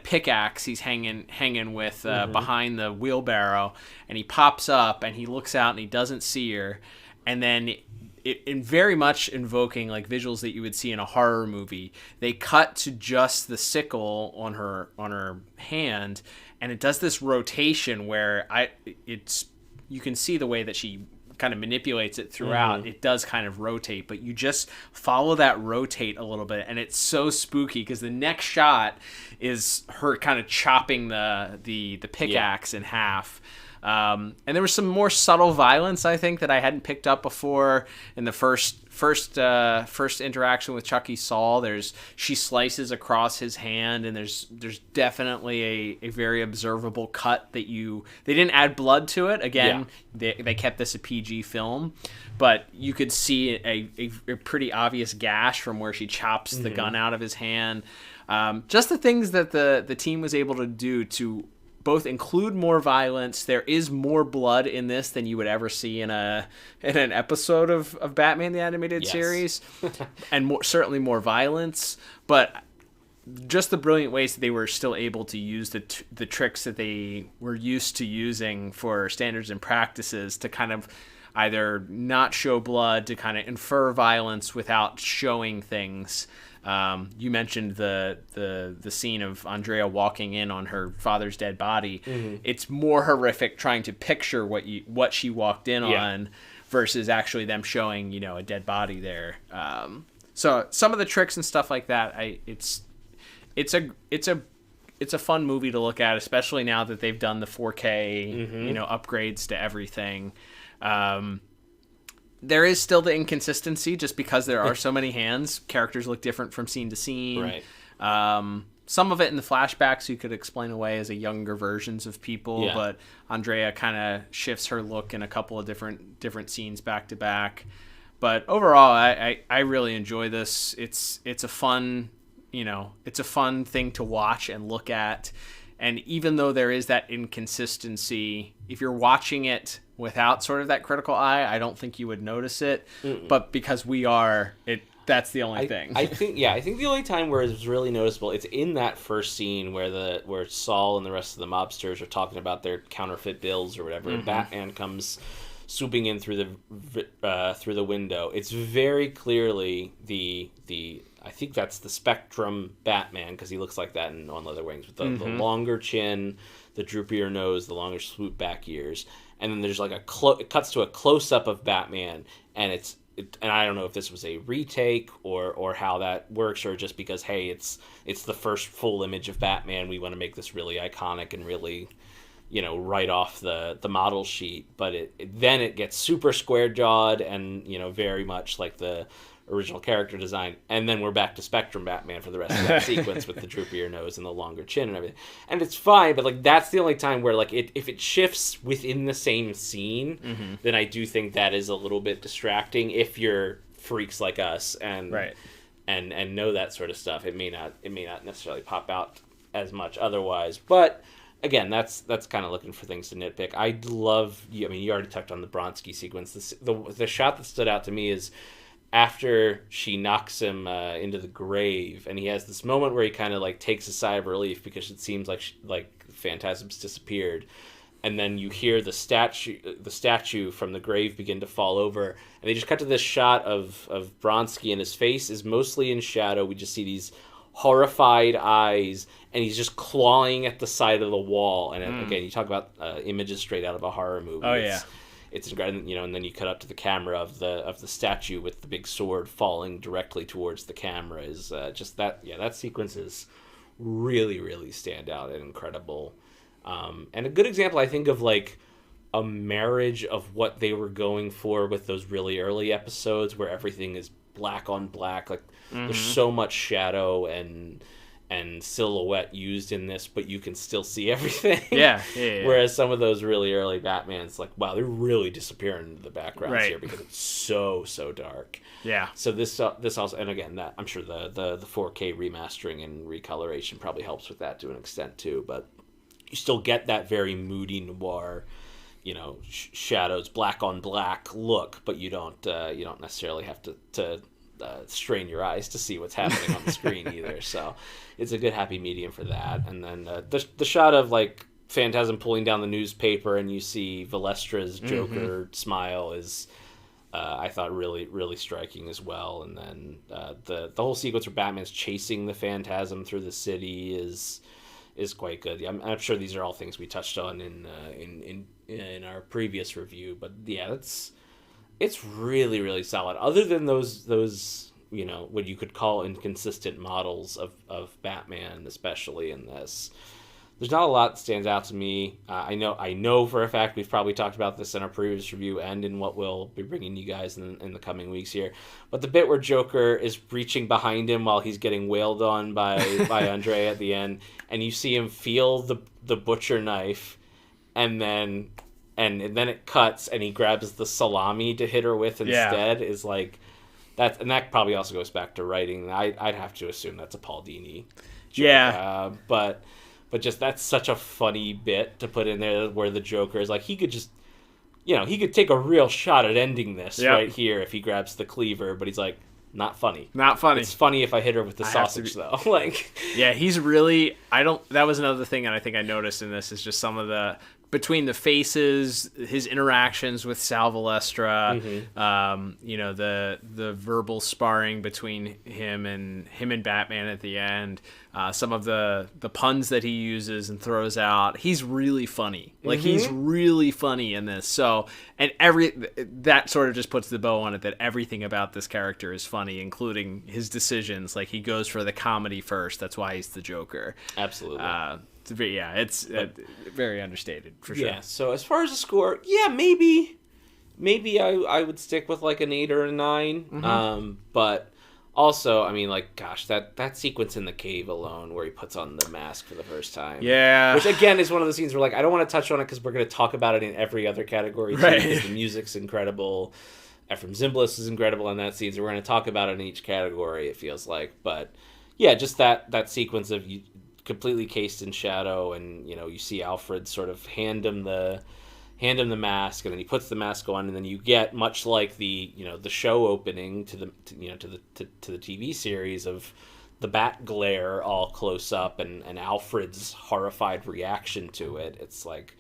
pickaxe he's hanging with behind the wheelbarrow, and he pops up and he looks out and he doesn't see her, and then in very much invoking like visuals that you would see in a horror movie, they cut to just the sickle on her hand, and it does this rotation where you can see the way that she kind of manipulates it throughout. It does kind of rotate, but you just follow that rotate a little bit, and it's so spooky because the next shot is her kind of chopping the pickaxe in half. And there was some more subtle violence, I think, that I hadn't picked up before in the first interaction with Chucky Saul. She slices across his hand, and there's definitely a very observable cut that they didn't add blood to it. Again, they kept this a PG film, but you could see a pretty obvious gash from where she chops the gun out of his hand. Just the things that the team was able to do to both include more violence. There is more blood in this than you would ever see in an episode of Batman the Animated Series, and certainly more violence. But just the brilliant ways that they were still able to use the tricks that they were used to using for standards and practices to kind of either not show blood, to kind of infer violence without showing things. You mentioned the scene of Andrea walking in on her father's dead body. It's more horrific trying to picture what she walked in on versus actually them showing a dead body there. So some of the tricks and stuff like that, it's a fun movie to look at, especially now that they've done the 4K upgrades to everything. There is still the inconsistency just because there are so many hands. Characters look different from scene to scene. Right. Some of it in the flashbacks you could explain away as a younger versions of people, but Andrea kind of shifts her look in a couple of different scenes back to back. But overall, I really enjoy this. It's a fun thing to watch and look at. And even though there is that inconsistency, if you're watching it without sort of that critical eye, I don't think you would notice it. But because we are, that's the only thing. I think the only time where it's really noticeable, it's in that first scene where Saul and the rest of the mobsters are talking about their counterfeit bills or whatever, and Batman comes swooping in through the window. It's very clearly the I think that's the Spectrum Batman, because he looks like that on Leather Wings, with the longer chin, the droopier nose, the longer swoop back ears, and then there's like it cuts to a close up of Batman, and and I don't know if this was a retake or how that works, or just because it's the first full image of Batman, we want to make this really iconic and really right off the model sheet, but then it gets super square jawed and very much like the original character design, and then we're back to Spectrum Batman for the rest of that sequence with the droopier nose and the longer chin and everything, and it's fine. But that's the only time where if it shifts within the same scene, then I do think that is a little bit distracting. If you're freaks like us and know that sort of stuff, it may not necessarily pop out as much otherwise. But again, that's kind of looking for things to nitpick. I love you. I mean, you already touched on the Bronski sequence. The shot that stood out to me is after she knocks him into the grave, and he has this moment where he kind of takes a sigh of relief because it seems like Phantasm's disappeared, and then you hear the statue from the grave begin to fall over, and they just cut to this shot of Bronski, and his face is mostly in shadow. We just see these horrified eyes, and he's just clawing at the side of the wall. And again, you talk about images straight out of a horror movie. It's incredible, and then you cut up to the camera of the statue with the big sword falling directly towards the camera. Is just that. Yeah, that sequence is really, really stand out and incredible, and a good example, I think, of a marriage of what they were going for with those really early episodes where everything is black on black. There's so much shadow and silhouette used in this, but you can still see everything. Yeah. Whereas some of those really early Batmans, wow, they're really disappearing into the backgrounds here because it's so dark. Yeah. So this also, and again, that I'm sure the 4K remastering and recoloration probably helps with that to an extent too. But still get that very moody noir, shadows, black on black look, but you don't necessarily have to strain your eyes to see what's happening on the screen either. So it's a good happy medium for that. And then the shot of like Phantasm pulling down the newspaper and you see Valestra's Joker smile is I thought really, really striking as well. And then the whole sequence where Batman's chasing the Phantasm through the city is quite good. I'm sure these are all things we touched on in our previous review, but yeah, it's really, really solid. Other than those what you could call inconsistent models of Batman, especially in this, there's not a lot that stands out to me. I know for a fact we've probably talked about this in our previous review and in what we'll be bringing you guys in the coming weeks here. But the bit where Joker is reaching behind him while he's getting wailed on by Andre at the end, and you see him feel the butcher knife, and then it cuts and he grabs the salami to hit her with instead, is like that. And that probably also goes back to writing. I'd have to assume that's a Paul Dini joke. Yeah, but just that's such a funny bit to put in there where the Joker is like, he could just, he could take a real shot at ending this right here if he grabs the cleaver, but he's like, not funny. Not funny. It's funny if I hit her with the sausage though. Like, yeah, he's really, that was another thing that I think I noticed in this is just some of the, between the faces, his interactions with Sal Valestra, the verbal sparring between him and Batman at the end, some of the puns that he uses and throws out. He's really funny. Like he's really funny in this. So, and that sort of just puts the bow on it that everything about this character is funny, including his decisions. Like he goes for the comedy first. That's why he's the Joker. Absolutely. It's very understated for sure. Yeah. So as far as the score, maybe I would stick with like an 8 or a 9. But also, I mean, like, gosh, that sequence in the cave alone where he puts on the mask for the first time. Yeah. Which again is one of the scenes where like I don't want to touch on it because we're going to talk about it in every other category too. Right. Because the music's incredible. Ephraim Zimbalist is incredible in that scene. So we're going to talk about it in each category. It feels like, but yeah, just that sequence of you. Completely cased in shadow, and you see Alfred sort of hand him the mask, and then he puts the mask on, and then you get much like the show opening to the TV series of the bat glare all close up, and Alfred's horrified reaction to it. It's like,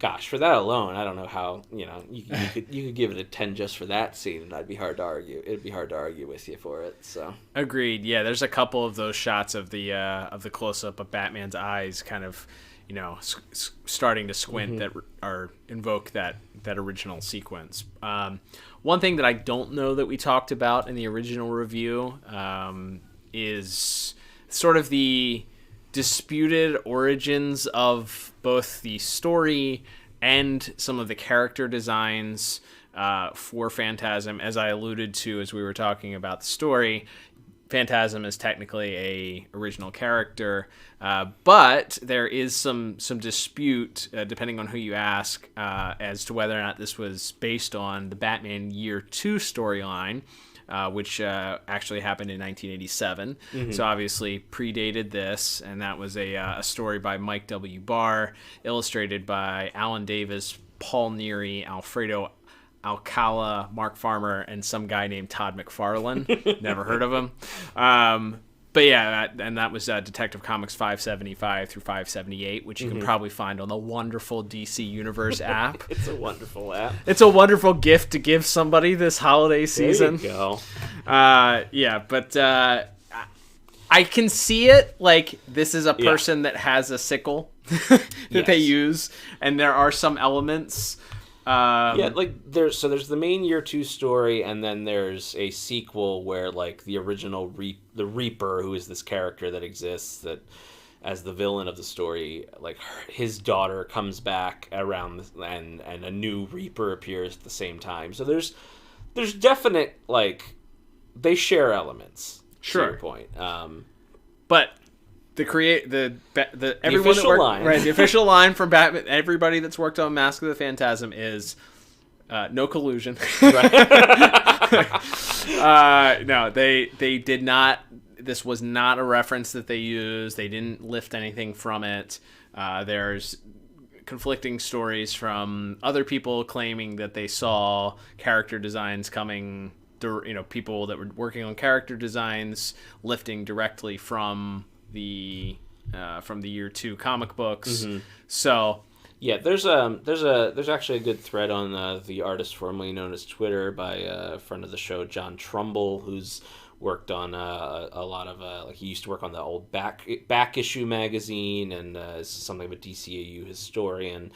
gosh, for that alone, I don't know how you could give it a 10 just for that scene, and it'd be hard to argue with you for it. So agreed. Yeah, there's a couple of those shots of the close up of Batman's eyes, kind of starting to squint that invoke that original sequence. One thing that I don't know that we talked about in the original review is sort of the disputed origins of both the story and some of the character designs for Phantasm. As I alluded to as we were talking about the story, Phantasm is technically a original character, but there is some dispute, depending on who you ask, as to whether or not this was based on the Batman Year 2 storyline, which actually happened in 1987. So obviously predated this, and that was a story by Mike W. Barr, illustrated by Alan Davis, Paul Neary, Alfredo Alcala, Mark Farmer, and some guy named Todd McFarlane. Never heard of him. But yeah, and that was Detective Comics 575 through 578, which you can probably find on the wonderful DC Universe app. It's a wonderful app. It's a wonderful gift to give somebody this holiday season. There you go. Yeah, but I can see it. Like, this is a person that has a sickle that they use, and there are some elements. Like there's the main Year 2 story, and then there's a sequel where like the original the Reaper, who is this character that exists that as the villain of the story, like his daughter comes back around and a new Reaper appears at the same time. So there's definite, like, they share elements. Sure. To your point. But everyone official that worked, line. Right, the official line from Batman, everybody that's worked on Mask of the Phantasm is no collusion. No, they did not. This was not a reference that they used. They didn't lift anything from it. There's conflicting stories from other people claiming that they saw character designs coming, people that were working on character designs lifting directly from the year 2 comic books. Mm-hmm. So yeah, there's actually a good thread on the artist formerly known as Twitter by a friend of the show, John Trumbull, who's worked on a lot of he used to work on the old back issue magazine, and is something of a DCAU historian,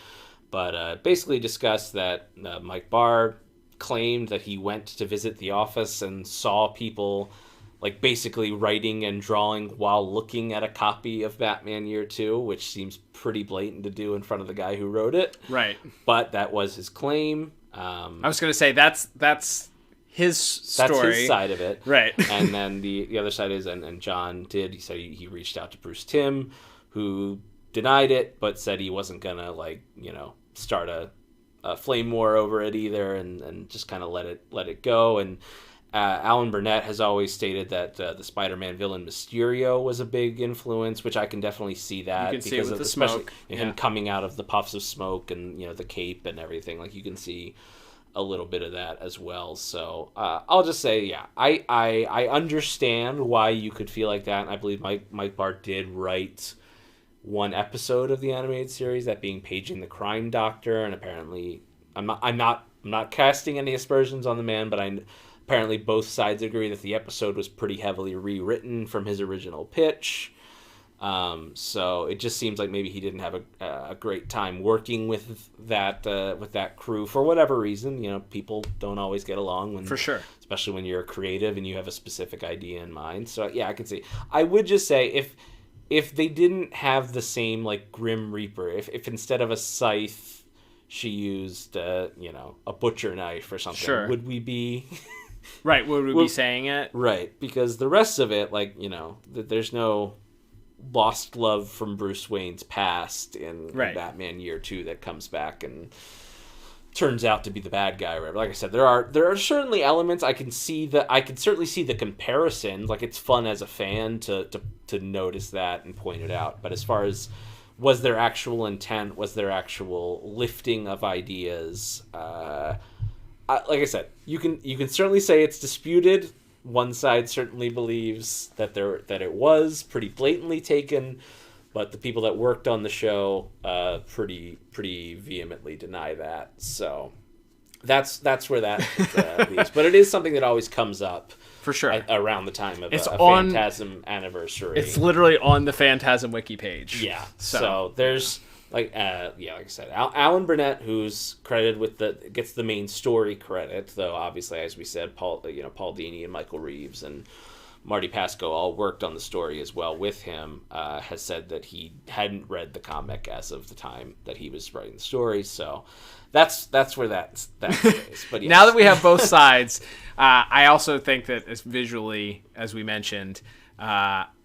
but basically discussed that Mike Barr claimed that he went to visit the office and saw people like basically writing and drawing while looking at a copy of Batman Year 2, which seems pretty blatant to do in front of the guy who wrote it. Right. But that was his claim. I was going to say that's his story. That's his side of it. Right. And then the other side is, and John did, he said he reached out to Bruce Timm, who denied it, but said he wasn't going to, start a flame war over it either, and just kind of let it go. And Alan Burnett has always stated that the Spider-Man villain Mysterio was a big influence, which I can definitely see that. You can see it with the smoke. Him coming out of the puffs of smoke and, the cape and everything. Like, you can see a little bit of that as well. So I'll just say, yeah, I understand why you could feel like that. And I believe Mike Barr did write one episode of the animated series, that being Paging the Crime Doctor. And apparently, I'm not casting any aspersions on the man, but apparently both sides agree that the episode was pretty heavily rewritten from his original pitch. So it just seems like maybe he didn't have a great time working with that crew for whatever reason. People don't always get along for sure, especially when you're creative and you have a specific idea in mind. So yeah, I can see. I would just say if they didn't have the same like Grim Reaper, if instead of a scythe she used a butcher knife or something, sure, would we be right? Would we be saying it? Right, because the rest of it, there's no lost love from Bruce Wayne's past in Batman Year 2 that comes back and turns out to be the bad guy. Right? Like I said, there are certainly elements I can certainly see the comparisons. Like, it's fun as a fan to notice that and point it out. But as far as was there actual intent, was there actual lifting of ideas? Like I said, you can certainly say it's disputed. One side certainly believes that it was pretty blatantly taken, but the people that worked on the show pretty vehemently deny that. So that's where that leaves. But it is something that always comes up for sure around the time of a Phantasm anniversary. It's literally on the Phantasm wiki page. Yeah. So there's like I said, Alan Burnett, who's credited with gets the main story credit, though obviously, as we said, Paul Dini and Michael Reeves and Marty Pasco all worked on the story as well with him, has said that he hadn't read the comic as of the time that he was writing the story. So that's where that is. But yes. Now that we have both sides, I also think that as visually, as we mentioned,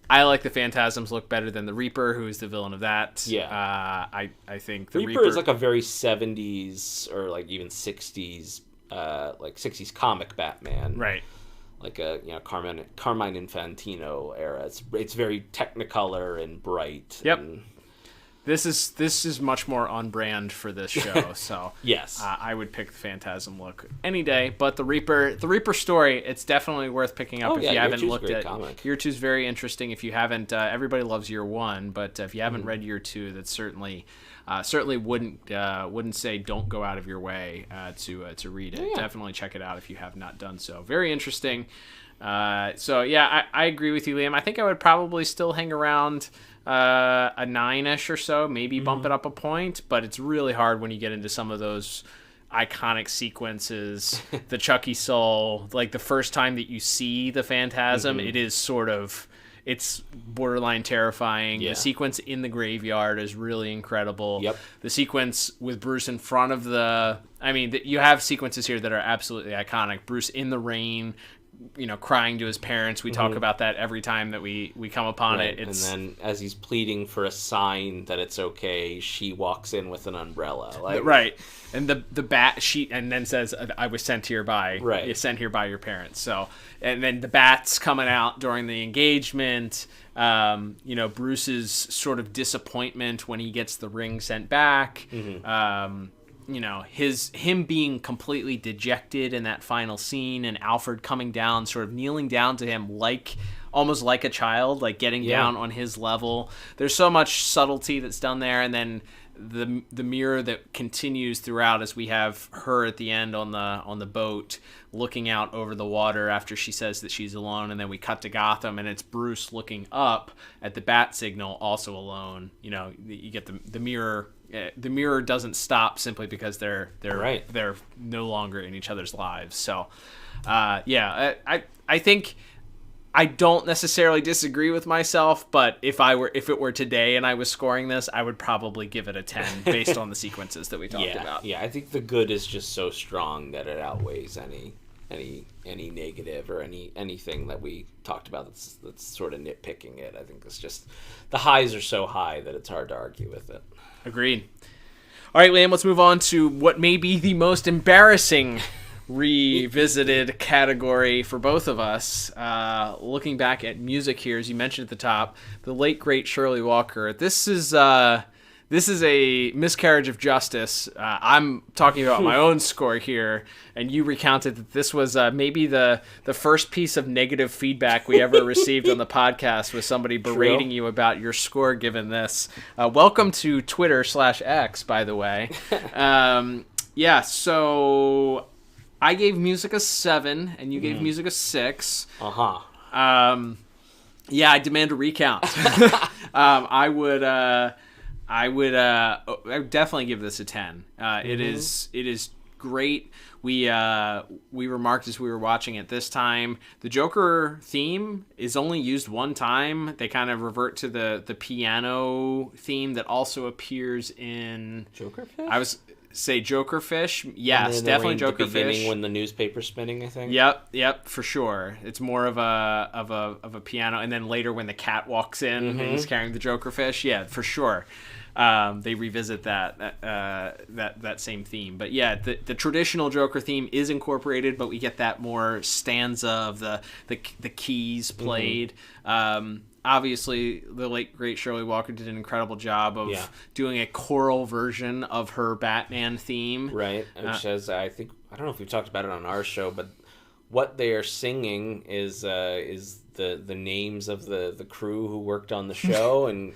I like the Phantasms look better than the Reaper, who is the villain of that. Yeah. I think the Reaper is like a very 70s or like even 60s, like 60s comic Batman. Right. Like a Carmine Infantino era. It's very Technicolor and bright. Yep. And this is much more on brand for this show. So yes, I would pick the Phantasm look any day. But the Reaper story, it's definitely worth picking up if you haven't looked at. Comic. Year 2 is very interesting. If you haven't, everybody loves Year 1, but if you haven't read Year 2, that's certainly wouldn't say don't go out of your way to read it. Yeah. Definitely check it out if you have not done so. Very interesting. So yeah, I agree with you, Liam. I think I would probably still hang around a 9-ish or so, maybe bump it up a point, but it's really hard when you get into some of those iconic sequences. The Chucky Soul, like the first time that you see the Phantasm, it is sort of, it's borderline terrifying. Yeah. The sequence in the graveyard is really incredible. Yep. The sequence with Bruce in front of you have sequences here that are absolutely iconic. Bruce in the rain, crying to his parents. We talk about that every time that we come upon it. And then as he's pleading for a sign that it's okay, she walks in with an umbrella. Right. And the bat and then says, "I was sent here by sent here by your parents." So, and then the bat's coming out during the engagement. Bruce's sort of disappointment when he gets the ring sent back. Him being completely dejected in that final scene, and Alfred coming down, sort of kneeling down to him almost like a child, like getting down on his level. There's so much subtlety that's done there, and then the mirror that continues throughout as we have her at the end on the boat looking out over the water after she says that she's alone, and then we cut to Gotham and it's Bruce looking up at the bat signal, also alone. You get the mirror. The mirror doesn't stop simply because they're no longer in each other's lives. So I think I don't necessarily disagree with myself, but if it were today and I was scoring this, I would probably give it a 10 based on the sequences that we talked about. Yeah, I think the good is just so strong that it outweighs any negative or anything that we talked about that's sort of nitpicking it. I think it's just the highs are so high that it's hard to argue with it. Agreed. All right, Liam, let's move on to what may be the most embarrassing revisited category for both of us. Looking back at music here, as you mentioned at the top, the late great Shirley Walker. This is a miscarriage of justice. I'm talking about my own score here, and you recounted that this was maybe the first piece of negative feedback we ever received on the podcast, was somebody berating you about your score given this. Welcome to Twitter/X, by the way. So I gave music a 7, and you gave music a 6. I demand a recount. I would definitely give this a 10. It is great. We remarked as we were watching it this time, the Joker theme is only used one time. They kind of revert to the piano theme that also appears in Jokerfish? I was say Jokerfish. Yes, definitely Jokerfish. When the newspaper's spinning, I think. Yep, for sure. It's more of a piano, and then later when the cat walks in and he's carrying the Jokerfish, yeah, for sure. They revisit that same theme. But yeah, the traditional Joker theme is incorporated, but we get that more stanza of the keys played. Obviously, the late great Shirley Walker did an incredible job of doing a choral version of her Batman theme. Right, which says, I don't know if we've talked about it on our show, but what they are singing is the names of the crew who worked on the show, and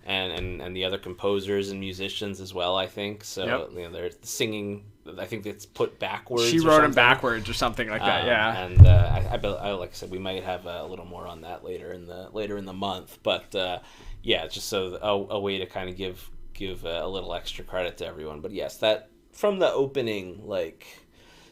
and the other composers and musicians as well, I think. So they're singing. I think it's put backwards. She wrote them backwards or something like that. Yeah. And I like I said, we might have a little more on that later in the month. But it's just so a way to kind of give a little extra credit to everyone. But yes, that from the opening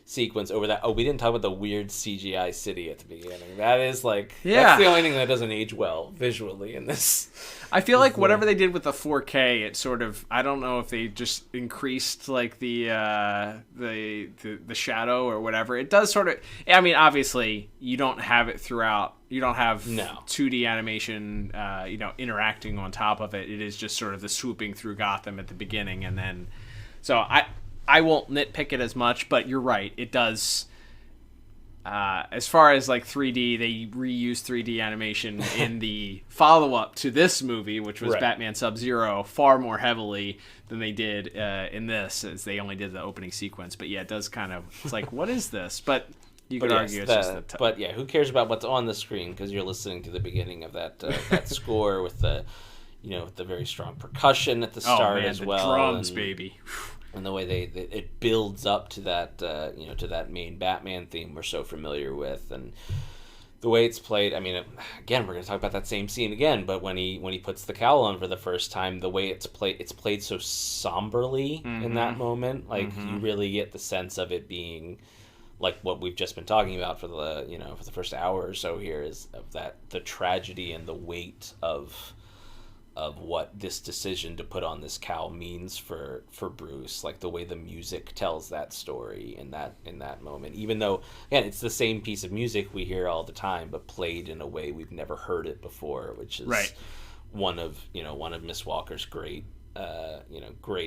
sequence over that. Oh, we didn't talk about the weird CGI city at the beginning. That is that's the only thing that doesn't age well visually in this. I feel like whatever they did with the 4K, it sort of, I don't know if they just increased the shadow or whatever. It does sort of, I mean, obviously you don't have it throughout. You don't have 2D animation, interacting on top of it. It is just sort of the swooping through Gotham at the beginning, and then, so I won't nitpick it as much, but you're right. It does. As far as 3D, they reused 3D animation in the follow-up to this movie, which was Batman Sub-Zero, far more heavily than they did in this, as they only did the opening sequence. But yeah, it does kind of, it's like, what is this? But you could argue it's just but yeah, who cares about what's on the screen, because you're listening to the beginning of that score with the with the very strong percussion at the start as well. Drums, baby. And the way it builds up to that to that main Batman theme we're so familiar with, and the way it's played. I mean, again, we're going to talk about that same scene again, but when he puts the cowl on for the first time, the way it's played so somberly in that moment. You really get the sense of it being like what we've just been talking about for the for the first hour or so here, is of that the tragedy and the weight of what this decision to put on this cowl means for Bruce, like the way the music tells that story in that moment. Even though, again, it's the same piece of music we hear all the time, but played in a way we've never heard it before, which is one of Miss Walker's great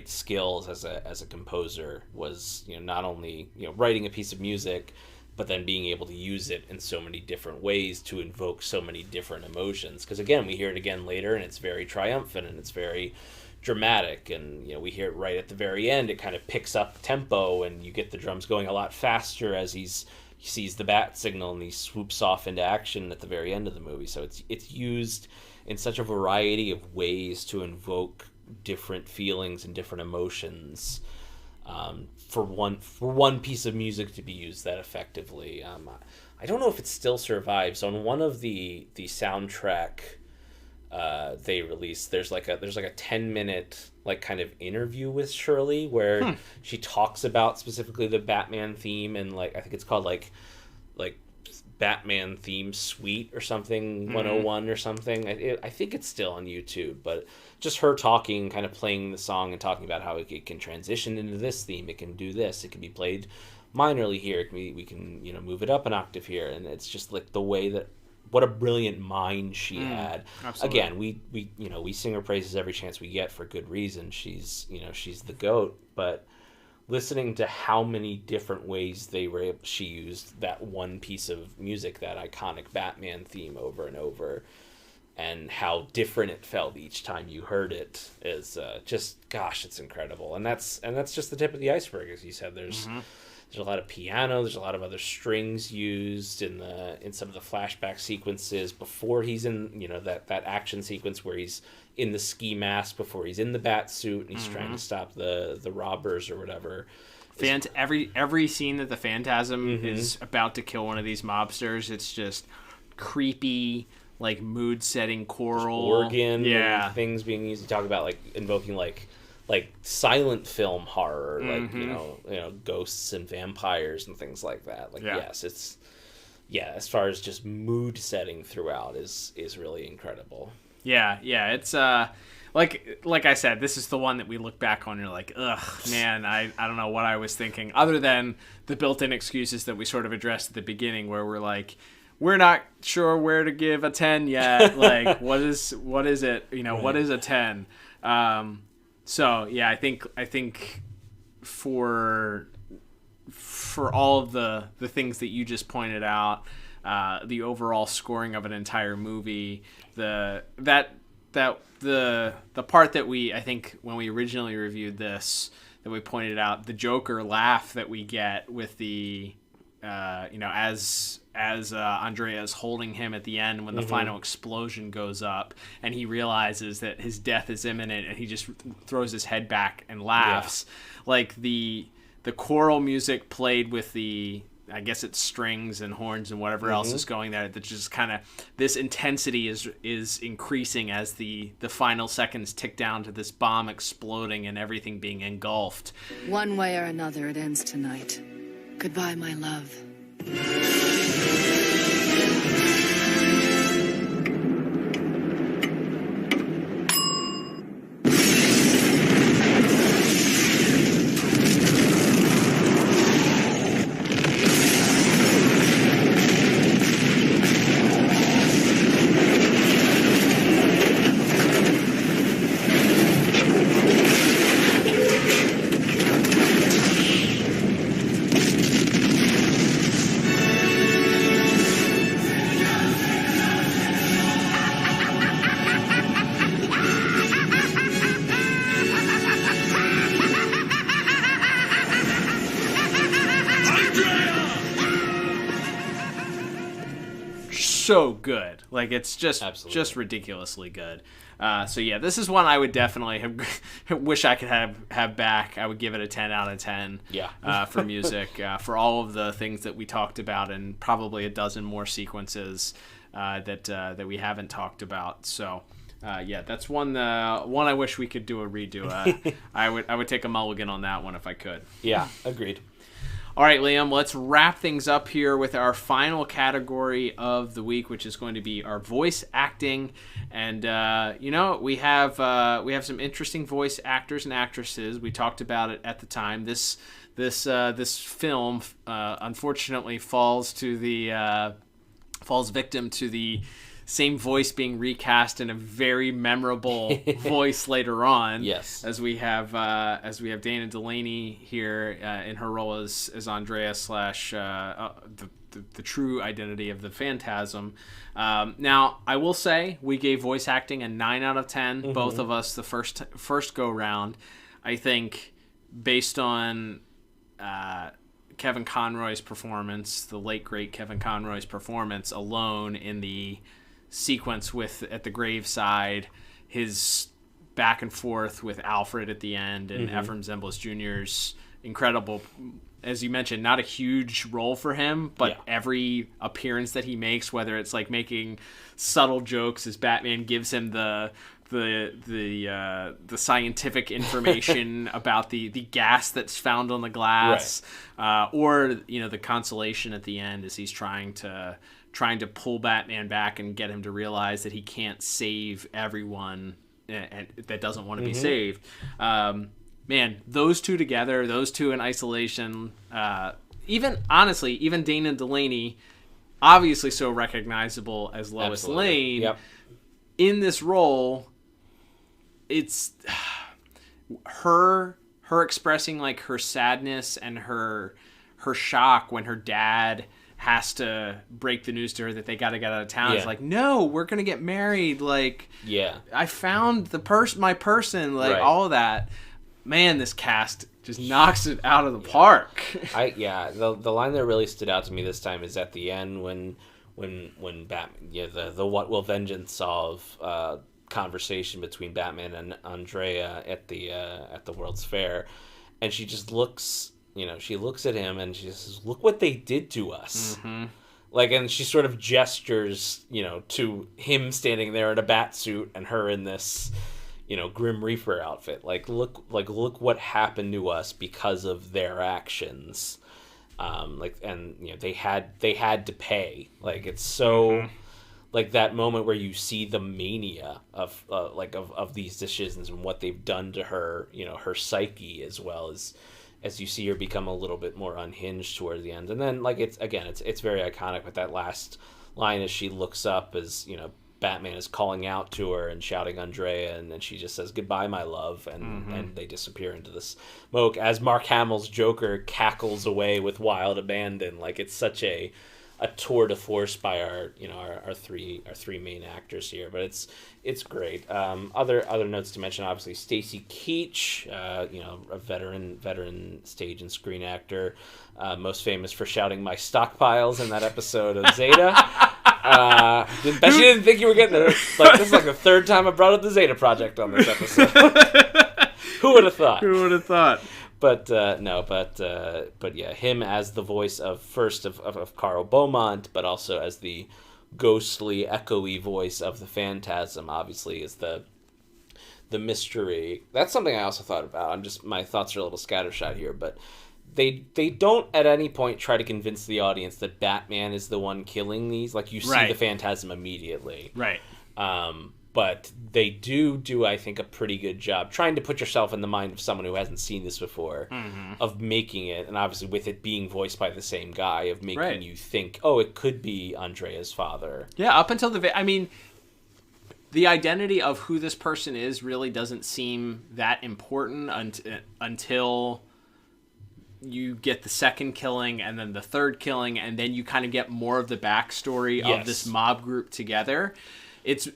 skills as a composer, was not only writing a piece of music, but then being able to use it in so many different ways to invoke so many different emotions. Because again, we hear it again later, and it's very triumphant and it's very dramatic, and we hear it right at the very end. It kind of picks up tempo, and you get the drums going a lot faster as he sees the bat signal, and he swoops off into action at the very end of the movie. So it's used in such a variety of ways to invoke different feelings and different emotions. For one piece of music to be used that effectively. I don't know if it still survives. On one of the soundtrack they released, there's like a 10-minute like kind of interview with Shirley where she talks about specifically the Batman theme, and like I think it's called like Batman theme suite or something, 101 or something. I think it's still on YouTube, but just her talking, kind of playing the song and talking about how it can transition into this theme. It can do this. It can be played minorly here. We can move it up an octave here, and it's just like the way that, what a brilliant mind she had. Absolutely. Again, we sing her praises every chance we get for good reason. She's the GOAT, but listening to how many different ways she used that one piece of music, that iconic Batman theme, over and over, and how different it felt each time you heard it, is it's incredible. And that's just the tip of the iceberg, as you said. There's a lot of piano, there's a lot of other strings used in some of the flashback sequences before he's in that action sequence where he's in the ski mask, before he's in the bat suit and he's trying to stop the robbers or whatever. Every scene that the Phantasm is about to kill one of these mobsters, it's just creepy, like mood setting choral organ, and things being used. To talk about like invoking like silent film horror, like ghosts and vampires and things like that. Like as far as just mood setting throughout is really incredible. It's like I said, this is the one that we look back on and you're like, ugh, man, I don't know what I was thinking, other than the built-in excuses that we sort of addressed at the beginning, where we're like, we're not sure where to give a 10 yet. Like, what is it? What is a 10? So yeah, I think for all of the things that you just pointed out, the overall scoring of an entire movie, the part that I think when we originally reviewed this, that we pointed out, the Joker laugh that we get with the as Andrea is holding him at the end when the final explosion goes up and he realizes that his death is imminent, and he just throws his head back and laughs. Like the choral music played with the, I guess it's strings and horns and whatever else is going there, that just kind of, this intensity is increasing as the final seconds tick down to this bomb exploding and everything being engulfed. One way or another, it ends tonight. Goodbye, my love. So good, like it's just ridiculously good. So yeah, this is one I would definitely wish I could have back. I would give it a 10 out of 10. For music, for all of the things that we talked about, and probably a dozen more sequences that we haven't talked about. So that's one I wish we could do a redo. I would take a mulligan on that one if I could. Yeah, agreed. All right, Liam, let's wrap things up here with our final category of the week, which is going to be our voice acting. And we have some interesting voice actors and actresses. We talked about it at the time. This film unfortunately falls victim to the same voice being recast in a very memorable voice later on. Yes, as we have Dana Delaney here in her role as Andrea / the true identity of the Phantasm. Now, I will say we gave voice acting a 9 out of 10. Mm-hmm. Both of us the first go round. I think based on Kevin Conroy's performance, the late great Kevin Conroy's performance alone in the sequence at the graveside, his back and forth with Alfred at the end, and Ephraim Zimbalist Jr.'s incredible, as you mentioned, not a huge role for him, but every appearance that he makes, whether it's like making subtle jokes as Batman gives him the scientific information about the gas that's found on the glass, or the consolation at the end as he's trying to pull Batman back and get him to realize that he can't save everyone and that doesn't want to be saved. Man, those two together, those two in isolation, even Dana Delaney, obviously so recognizable as Lois Lane, in this role, it's her expressing like her sadness and her shock when her dad has to break the news to her that they got to get out of town. It's like, no, we're gonna get married. Like, I found my person. Like all of that. Man, this cast just knocks it out of the park. The line that really stood out to me this time is at the end when Batman, the what will vengeance solve conversation between Batman and Andrea at the World's Fair, and she just looks. She looks at him and she says, "Look what they did to us." Mm-hmm. Like, and she sort of gestures, to him standing there in a bat suit and her in this, Grim Reaper outfit. Like, look what happened to us because of their actions. They had to pay. Like, it's so, like that moment where you see the mania of these decisions and what they've done to her, her psyche, as well as you see her become a little bit more unhinged toward the end. And then, like, it's very iconic with that last line as she looks up as, Batman is calling out to her and shouting Andrea, and then she just says, "Goodbye, my love," and they disappear into the smoke as Mark Hamill's Joker cackles away with wild abandon. Like, it's such a tour de force by our three main actors here, but it's great. Other notes to mention, obviously Stacy Keach, a veteran stage and screen actor, most famous for shouting "my stockpiles" in that episode of Zeta. She didn't think you were getting there. Like, this is like the third time I brought up the Zeta Project on this episode. Who would have thought? But him as the voice of Carl Beaumont, but also as the ghostly, echoey voice of the Phantasm, obviously is the mystery. That's something I also thought about. My thoughts are a little scattershot here, but they don't at any point try to convince the audience that Batman is the one killing these. Like, you see the Phantasm immediately. Right. But they do, I think, a pretty good job trying to put yourself in the mind of someone who hasn't seen this before, of making it, and obviously with it being voiced by the same guy, of making you think, oh, it could be Andrea's father. Yeah, up until the identity of who this person is really doesn't seem that important until you get the second killing and then the third killing, and then you kind of get more of the backstory of this mob group together. It's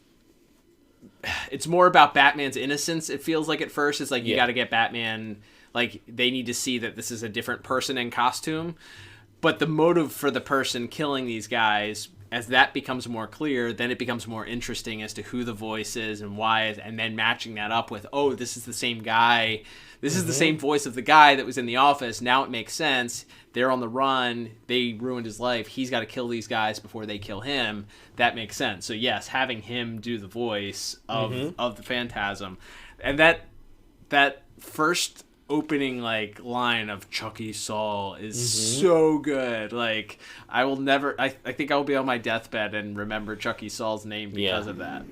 more about Batman's innocence, it feels like at first. It's like, you got to get Batman, like, they need to see that this is a different person in costume. But the motive for the person killing these guys, as that becomes more clear, then it becomes more interesting as to who the voice is and why, and then matching that up with, oh, this is the same guy. This is the same voice of the guy that was in the office. Now it makes sense. They're on the run. They ruined his life. He's got to kill these guys before they kill him. That makes sense. So yes, having him do the voice of the Phantasm, and that first opening like line of Chucky Saul is so good. Like I will never. I think I will be on my deathbed and remember Chucky Saul's name because of that.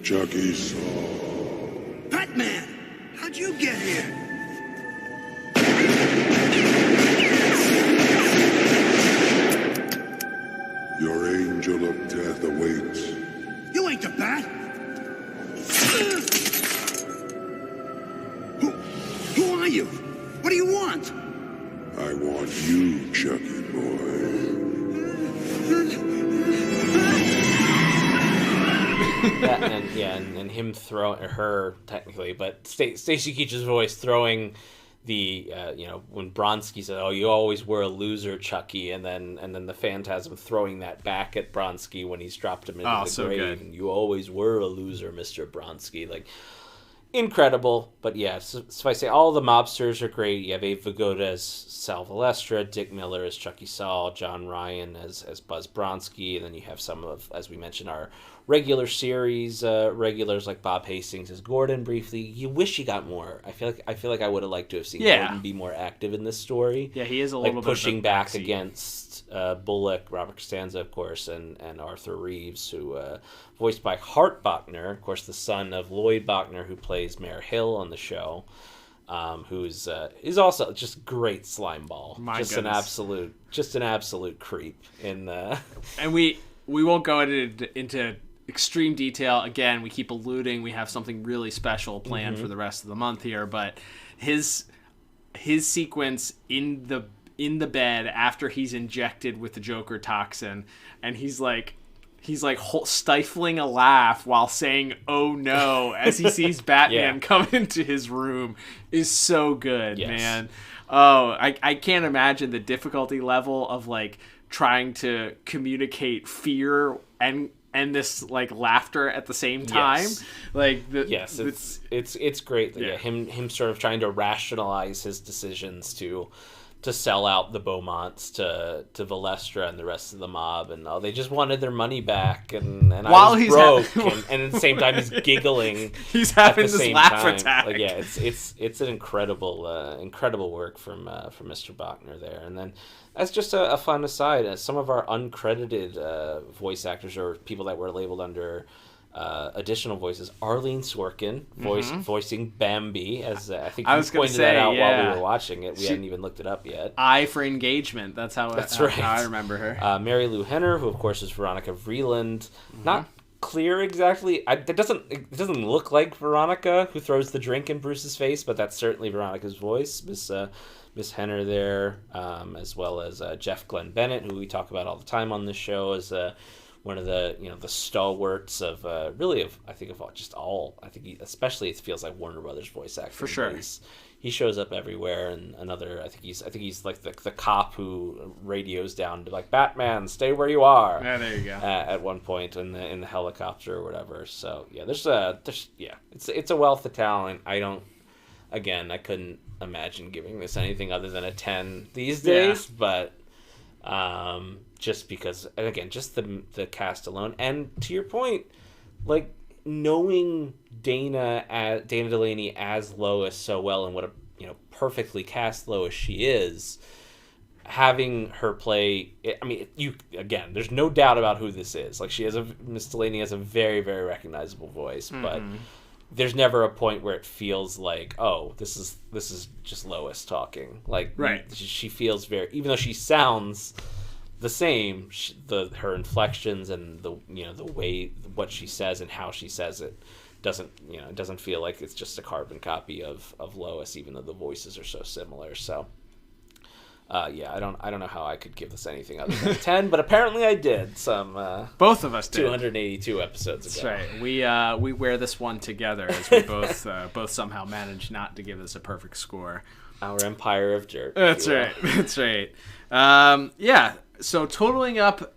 Chucky Saul. Batman! How'd you get here? Your angel of death awaits. You ain't the Bat! Who are you? What do you want? I want you, Chucky boy. And him throwing her technically, but Stacy Keach's voice throwing the when Bronski said, "Oh, you always were a loser, Chucky," and then the Phantasm throwing that back at Bronski when he's dropped him into the grave. Good. And you always were a loser, Mr. Bronski. Like incredible. But yeah, so I say all the mobsters are great. You have Abe Vigoda as Sal Valestra, Dick Miller as Chucky Saul, John Ryan as Buzz Bronski, and then you have some of, as we mentioned, our regular series regulars like Bob Hastings as Gordon briefly. You wish he got more. I feel like I would have liked to have seen Gordon be more active in this story. Yeah, he is a like little pushing bit back backseat. against Bullock, Robert Costanza, of course, and Arthur Reeves, who voiced by Hart Bachner, of course, the son of Lloyd Bachner, who plays Mayor Hill on the show. Who's is also just great slimeball. An absolute creep in the. And we won't go into extreme detail. Again, we keep alluding we have something really special planned for the rest of the month here, but his sequence in the bed after he's injected with the Joker toxin, and he's like stifling a laugh while saying "oh no" as he sees Batman come into his room is so good, man. Oh, I can't imagine the difficulty level of like trying to communicate fear and this like laughter at the same time. It's great. Yeah, him sort of trying to rationalize his decisions to sell out the Beaumonts to Valestra and the rest of the mob, and they just wanted their money back, and while he's broke, and at the same time he's giggling. He's having this laugh attack. Like, yeah, it's an incredible work from Mr. Bachner there. And then as just a fun aside, some of our uncredited voice actors or people that were labeled under additional voices. Arlene Sorkin voicing Bambi, as I think you pointed that out while we were watching it. We hadn't even looked it up yet. Eye for engagement. That's how I remember her. Mary Lou Henner, who of course is Veronica Vreeland. Not clear exactly. It doesn't look like Veronica who throws the drink in Bruce's face, but that's certainly Veronica's voice. Miss Henner there, as well as Jeff Glenn Bennett, who we talk about all the time on this show, as one of the the stalwarts of especially it feels like Warner Brothers voice acting. For sure. He shows up everywhere, and I think he's like the cop who radios down to like, Batman, stay where you are. Yeah, there you go. At one point in the helicopter or whatever. So yeah, it's a wealth of talent. I couldn't imagine giving this anything other than a 10 these days, but just because, and again, just the cast alone, and to your point, like knowing Dana Delaney as Lois so well, and what a perfectly cast Lois she is, having her play. I mean, there's no doubt about who this is. Like, Miss Delaney has a very, very recognizable voice, but there's never a point where it feels like, oh, this is just Lois talking. Like, she feels very, even though she sounds the same, her inflections and the way what she says and how she says it doesn't feel like it's just a carbon copy of Lois, even though the voices are so similar. So I don't know how I could give this anything other than a 10, but apparently I did. Both of us did. 282 episodes ago. That's right. We wear this one together, as we both somehow managed not to give this a perfect score. Our empire of dirt. That's right. That's right. So totaling up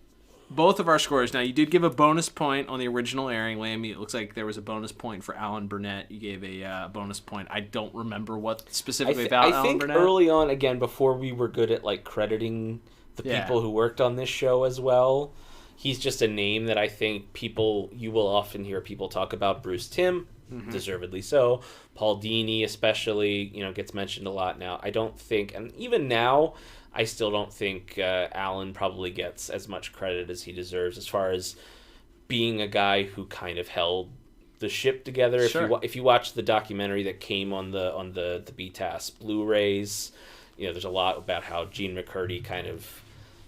both of our scores. Now, you did give a bonus point on the original airing, Lammy. It looks like there was a bonus point for Alan Burnett. You gave a bonus point. I don't remember what specifically about Alan Burnett. I think early on, again, before we were good at like crediting the people who worked on this show as well. He's just a name that I think you will often hear people talk about. Bruce Timm, deservedly so. Paul Dini especially, gets mentioned a lot now. I don't think, and even now, I still don't think Alan probably gets as much credit as he deserves as far as being a guy who kind of held the ship together. Sure. If you watch the documentary that came on the BTAS Blu-rays, there's a lot about how Jean McCurdy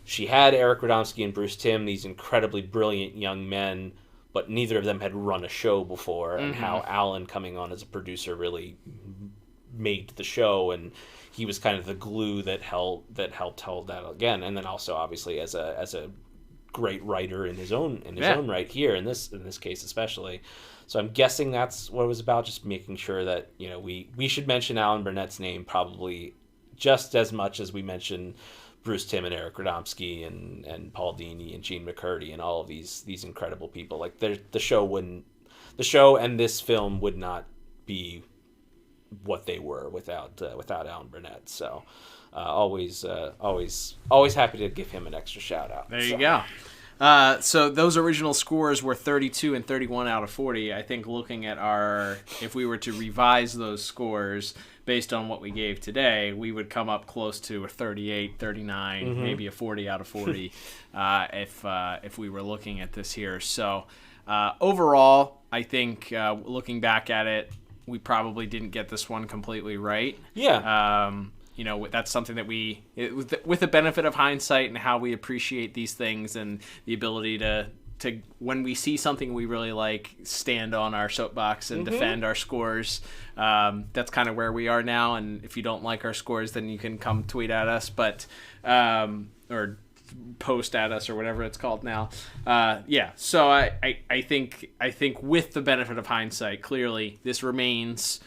she had Eric Radomski and Bruce Timm, these incredibly brilliant young men, but neither of them had run a show before, and how Alan coming on as a producer really made the show, and he was kind of the glue that helped hold that again. And then also obviously as a great writer in his own right here in this case especially. So I'm guessing that's what it was about, just making sure that we should mention Alan Burnett's name probably just as much as we mention Bruce Timm and Eric Radomski and Paul Dini and Jean McCurdy and all of these incredible people. Like the show and this film would not be what they were without Alan Burnett. So always happy to give him an extra shout out. There you go. So those original scores were 32 and 31 out of 40. I think looking at if we were to revise those scores based on what we gave today, we would come up close to a 38, 39, maybe a 40 out of 40 if we were looking at this here. So overall, I think looking back at it, we probably didn't get this one completely right. Yeah. That's something that with the benefit of hindsight and how we appreciate these things and the ability to when we see something we really like, stand on our soapbox and defend our scores. That's kind of where we are now. And if you don't like our scores, then you can come tweet at us, or post at us or whatever it's called now. So I think with the benefit of hindsight, clearly this remains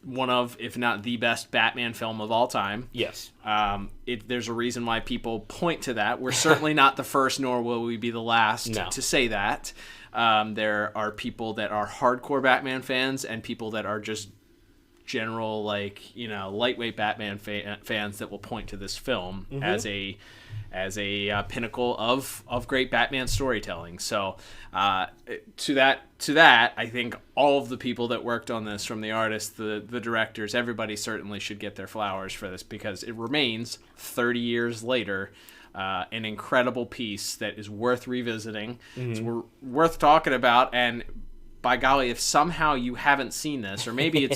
one of, if not the best Batman film of all time. Yes. There's a reason why people point to that. We're certainly not the first, nor will we be the last to say that. There are people that are hardcore Batman fans and people that are just general, lightweight Batman fans that will point to this film as a pinnacle of great Batman storytelling. So to that, I think all of the people that worked on this, from the artists, the directors, everybody certainly should get their flowers for this, because it remains 30 years later an incredible piece that is worth revisiting. It's worth talking about. And by golly, if somehow you haven't seen this, or maybe it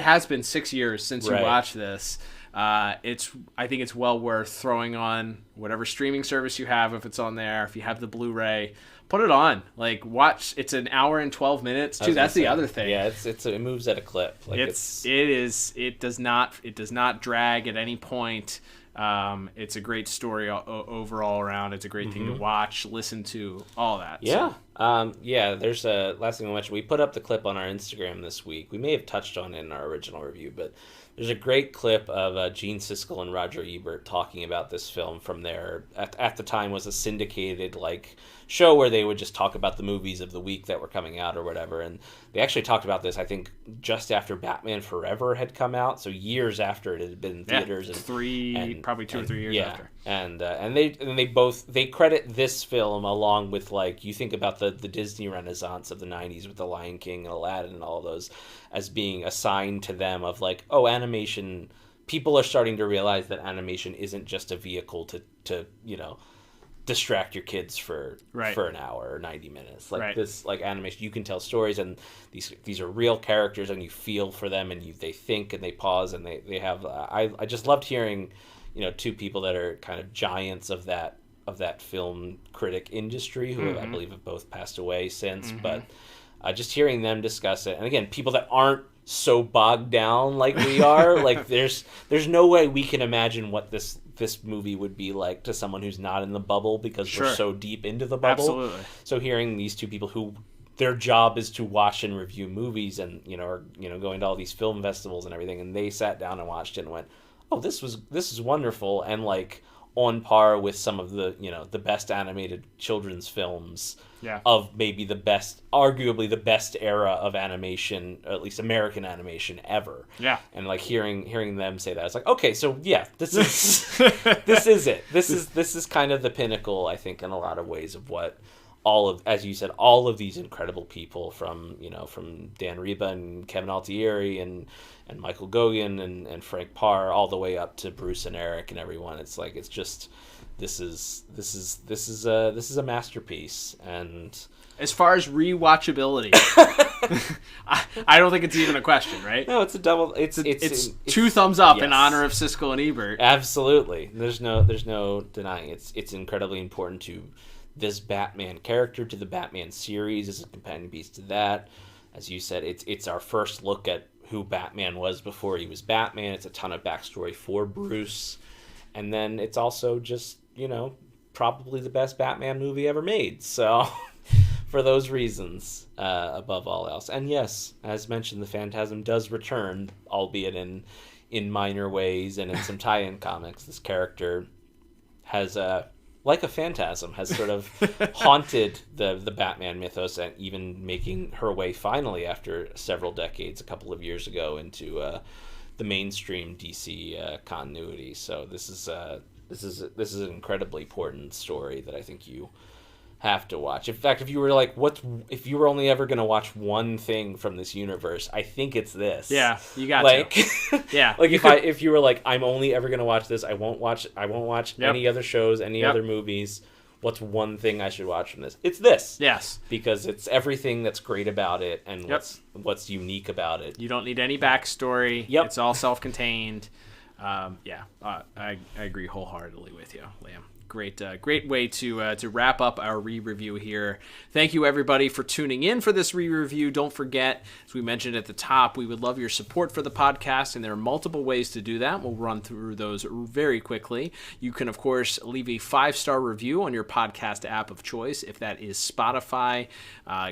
has been 6 years since you watched this, I think it's well worth throwing on whatever streaming service you have, if it's on there. If you have the Blu-ray, put it on. Watch. It's an hour and 12 minutes too. That's the other thing. Yeah, it moves at a clip. It does not drag at any point. It's a great story overall around. It's a great thing to watch, listen to, all that. Yeah. There's a last thing I mentioned. We put up the clip on our Instagram this week. We may have touched on it in our original review, but there's a great clip of Gene Siskel and Roger Ebert talking about this film from their, at the time, was a syndicated show where they would just talk about the movies of the week that were coming out or whatever. And they actually talked about this, I think, just after Batman Forever had come out, so years after it had been in theaters. Probably 2 or 3 years after. And they credit this film along with, you think about the Disney Renaissance of the 90s with The Lion King and Aladdin and all those, as being assigned to them of animation. People are starting to realize that animation isn't just a vehicle to distract your kids for an hour or 90 minutes. This animation, you can tell stories, and these are real characters, and you feel for them, and they think and they pause, and they have I just loved hearing two people that are kind of giants of that film critic industry, who I believe have both passed away since, but just hearing them discuss it, and again, people that aren't so bogged down like we are, there's no way we can imagine what this movie would be like to someone who's not in the bubble, because we're so deep into the bubble. Absolutely. So hearing these two people who their job is to watch and review movies, and are going to all these film festivals and everything, and they sat down and watched it and went, oh, this is wonderful, and on par with some of the, you know, the best animated children's films of maybe arguably the best era of animation, or at least American animation ever. Yeah. And like hearing them say that, it's like, okay, so yeah, this is this is it. This is kind of the pinnacle, I think, in a lot of ways of what as you said, all of these incredible people from Dan Reba and Kevin Altieri and Michael Goguen and Frank Parr, all the way up to Bruce and Eric and everyone. It's like, it's just, this is a masterpiece. And as far as rewatchability, I don't think it's even a question, right? No, it's a double. It's two thumbs up in honor of Siskel and Ebert. Absolutely, there's no denying it's incredibly important to this Batman character, to the Batman series, as a companion piece to that. As you said, it's our first look at who Batman was before he was Batman. It's a ton of backstory for Bruce. And then it's also just, probably the best Batman movie ever made. So for those reasons, above all else. And yes, as mentioned, the Phantasm does return, albeit in minor ways and in some tie-in comics. This character has like a phantasm, has sort of haunted the Batman mythos, and even making her way finally after several decades, a couple of years ago, into the mainstream DC continuity. So this is an incredibly important story that I think you have to watch. In fact, if you were like, if you were only ever going to watch one thing from this universe, I think it's this. Yeah, you got to. Yeah, like if you were like, I'm only ever going to watch this, I won't watch any other shows, any other movies. What's one thing I should watch from this? It's this. Yes, because it's everything that's great about it and what's unique about it. You don't need any backstory. Yep, it's all self-contained. I agree wholeheartedly with you, Liam. Great way to wrap up our re-review here. Thank you, everybody, for tuning in for this re-review. Don't forget, as we mentioned at the top, we would love your support for the podcast, and there are multiple ways to do that. We'll run through those very quickly. You can, of course, leave a 5-star review on your podcast app of choice. If that is Spotify,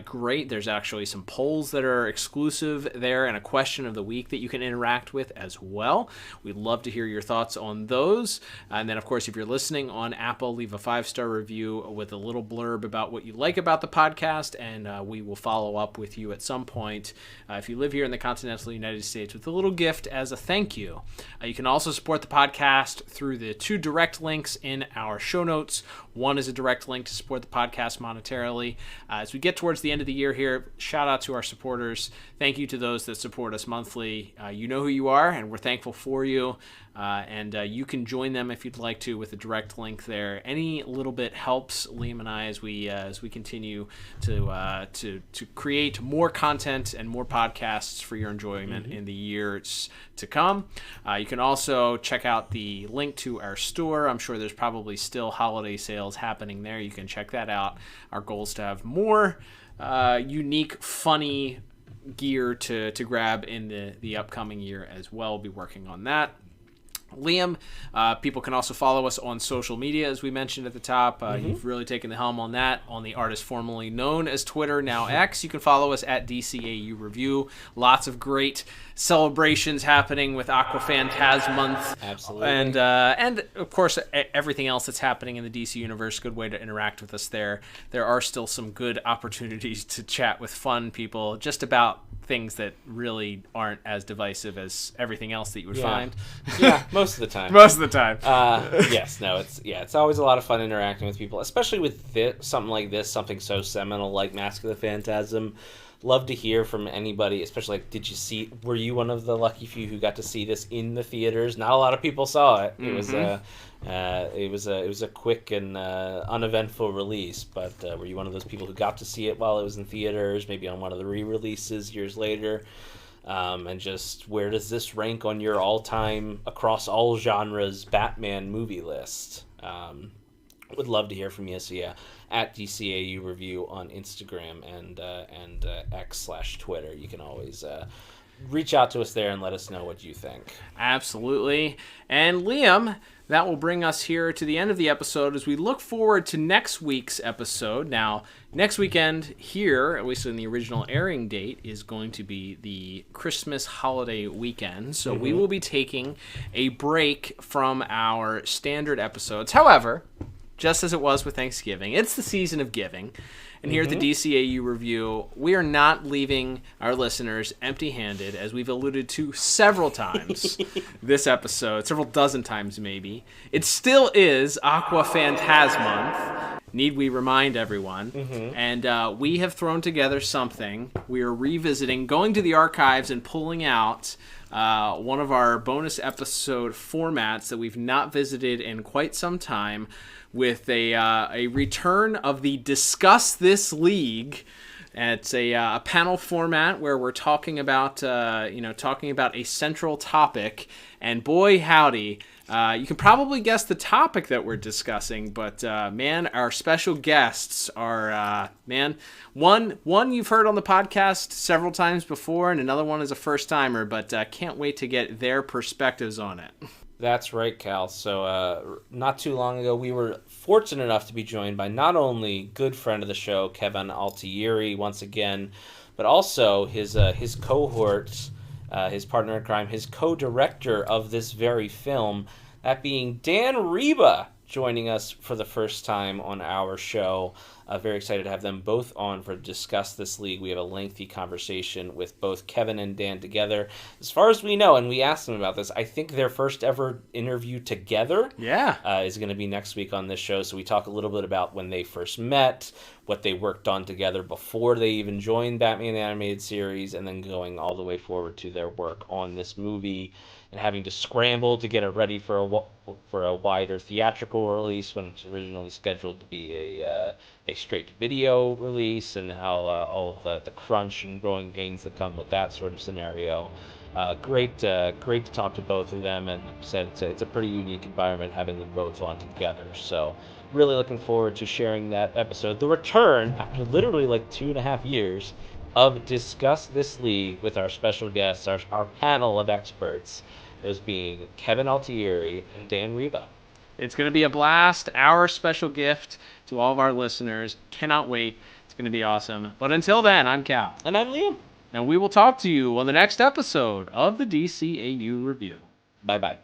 great. There's actually some polls that are exclusive there and a question of the week that you can interact with as well. We'd love to hear your thoughts on those. And then, of course, if you're listening on Apple, leave a 5-star review with a little blurb about what you like about the podcast, and we will follow up with you at some point if you live here in the continental United States with a little gift as a thank you. You can also support the podcast through the 2 direct links in our show notes. One is a direct link to support the podcast monetarily. As we get towards the end of the year here, shout out to our supporters. Thank you to those that support us monthly. You know who you are, and we're thankful for you. And you can join them if you'd like to with a direct link there. Any little bit helps Liam and I as we continue to create more content and more podcasts for your enjoyment in the years to come. You can also check out the link to our store. I'm sure there's probably still holiday sales happening there. You can check that out. Our goal is to have more unique, funny gear to grab in the upcoming year as well. We'll be working on that. Liam, people can also follow us on social media, as we mentioned at the top. You've really taken the helm on that, on the artist formerly known as Twitter, now X. You can follow us at DCAU Review. Lots of great celebrations happening with Aqua Phantasm Month. Absolutely. And of course, everything else that's happening in the DC universe. Good way to interact with us there. There are still some good opportunities to chat with fun people just about things that really aren't as divisive as everything else that you would find. Yeah, most of the time. Most of the time. Yes, no, it's always a lot of fun interacting with people, especially with something like this, something so seminal like Mask of the Phantasm. Love to hear from anybody, especially like, were you one of the lucky few who got to see this in the theaters? Not a lot of people saw it. It was a quick and uneventful release, but were you one of those people who got to see it while it was in theaters, maybe on one of the re-releases years later? And just, where does this rank on your all-time, across all genres, Batman movie list? Would love to hear from you. So yeah, at DCAU Review on Instagram and X/Twitter. You can always reach out to us there and let us know what you think. Absolutely. And Liam, that will bring us here to the end of the episode as we look forward to next week's episode. Now, next weekend here, at least in the original airing date, is going to be the Christmas holiday weekend. So we will be taking a break from our standard episodes. However, just as it was with Thanksgiving, it's the season of giving. And here at the DCAU Review, we are not leaving our listeners empty-handed, as we've alluded to several times this episode, several dozen times maybe. It still is Aqua Phantasm Month, need we remind everyone. And we have thrown together something. We are revisiting, going to the archives and pulling out one of our bonus episode formats that we've not visited in quite some time, with a return of the Discuss This League. It's a panel format where we're talking about talking about a central topic, and boy howdy, you can probably guess the topic that we're discussing, but man, our special guests are one you've heard on the podcast several times before, and another one is a first timer, but can't wait to get their perspectives on it. That's right, Cal. So not too long ago, we were fortunate enough to be joined by not only good friend of the show, Kevin Altieri, once again, but also his cohort, his partner in crime, his co-director of this very film, that being Dan Reba, joining us for the first time on our show. Very excited to have them both on for Discuss This League. We have a lengthy conversation with both Kevin and Dan together. As far as we know, and we asked them about this, I think their first ever interview together is going to be next week on this show. So we talk a little bit about when they first met, what they worked on together before they even joined Batman the Animated Series, and then going all the way forward to their work on this movie and having to scramble to get it ready for a wider theatrical release when it's originally scheduled to be a straight video release, and how all of the crunch and growing pains that come with that sort of scenario. Great to talk to both of them, and like I said, it's a pretty unique environment having them both on together. So really looking forward to sharing that episode. The return, after literally like 2.5 years, of Discuss This League with our special guests, our panel of experts, those being Kevin Altieri and Dan Reba. It's going to be a blast. Our special gift to all of our listeners. Cannot wait. It's going to be awesome. But until then, I'm Cal. And I'm Liam. And we will talk to you on the next episode of the DCAU Review. Bye-bye.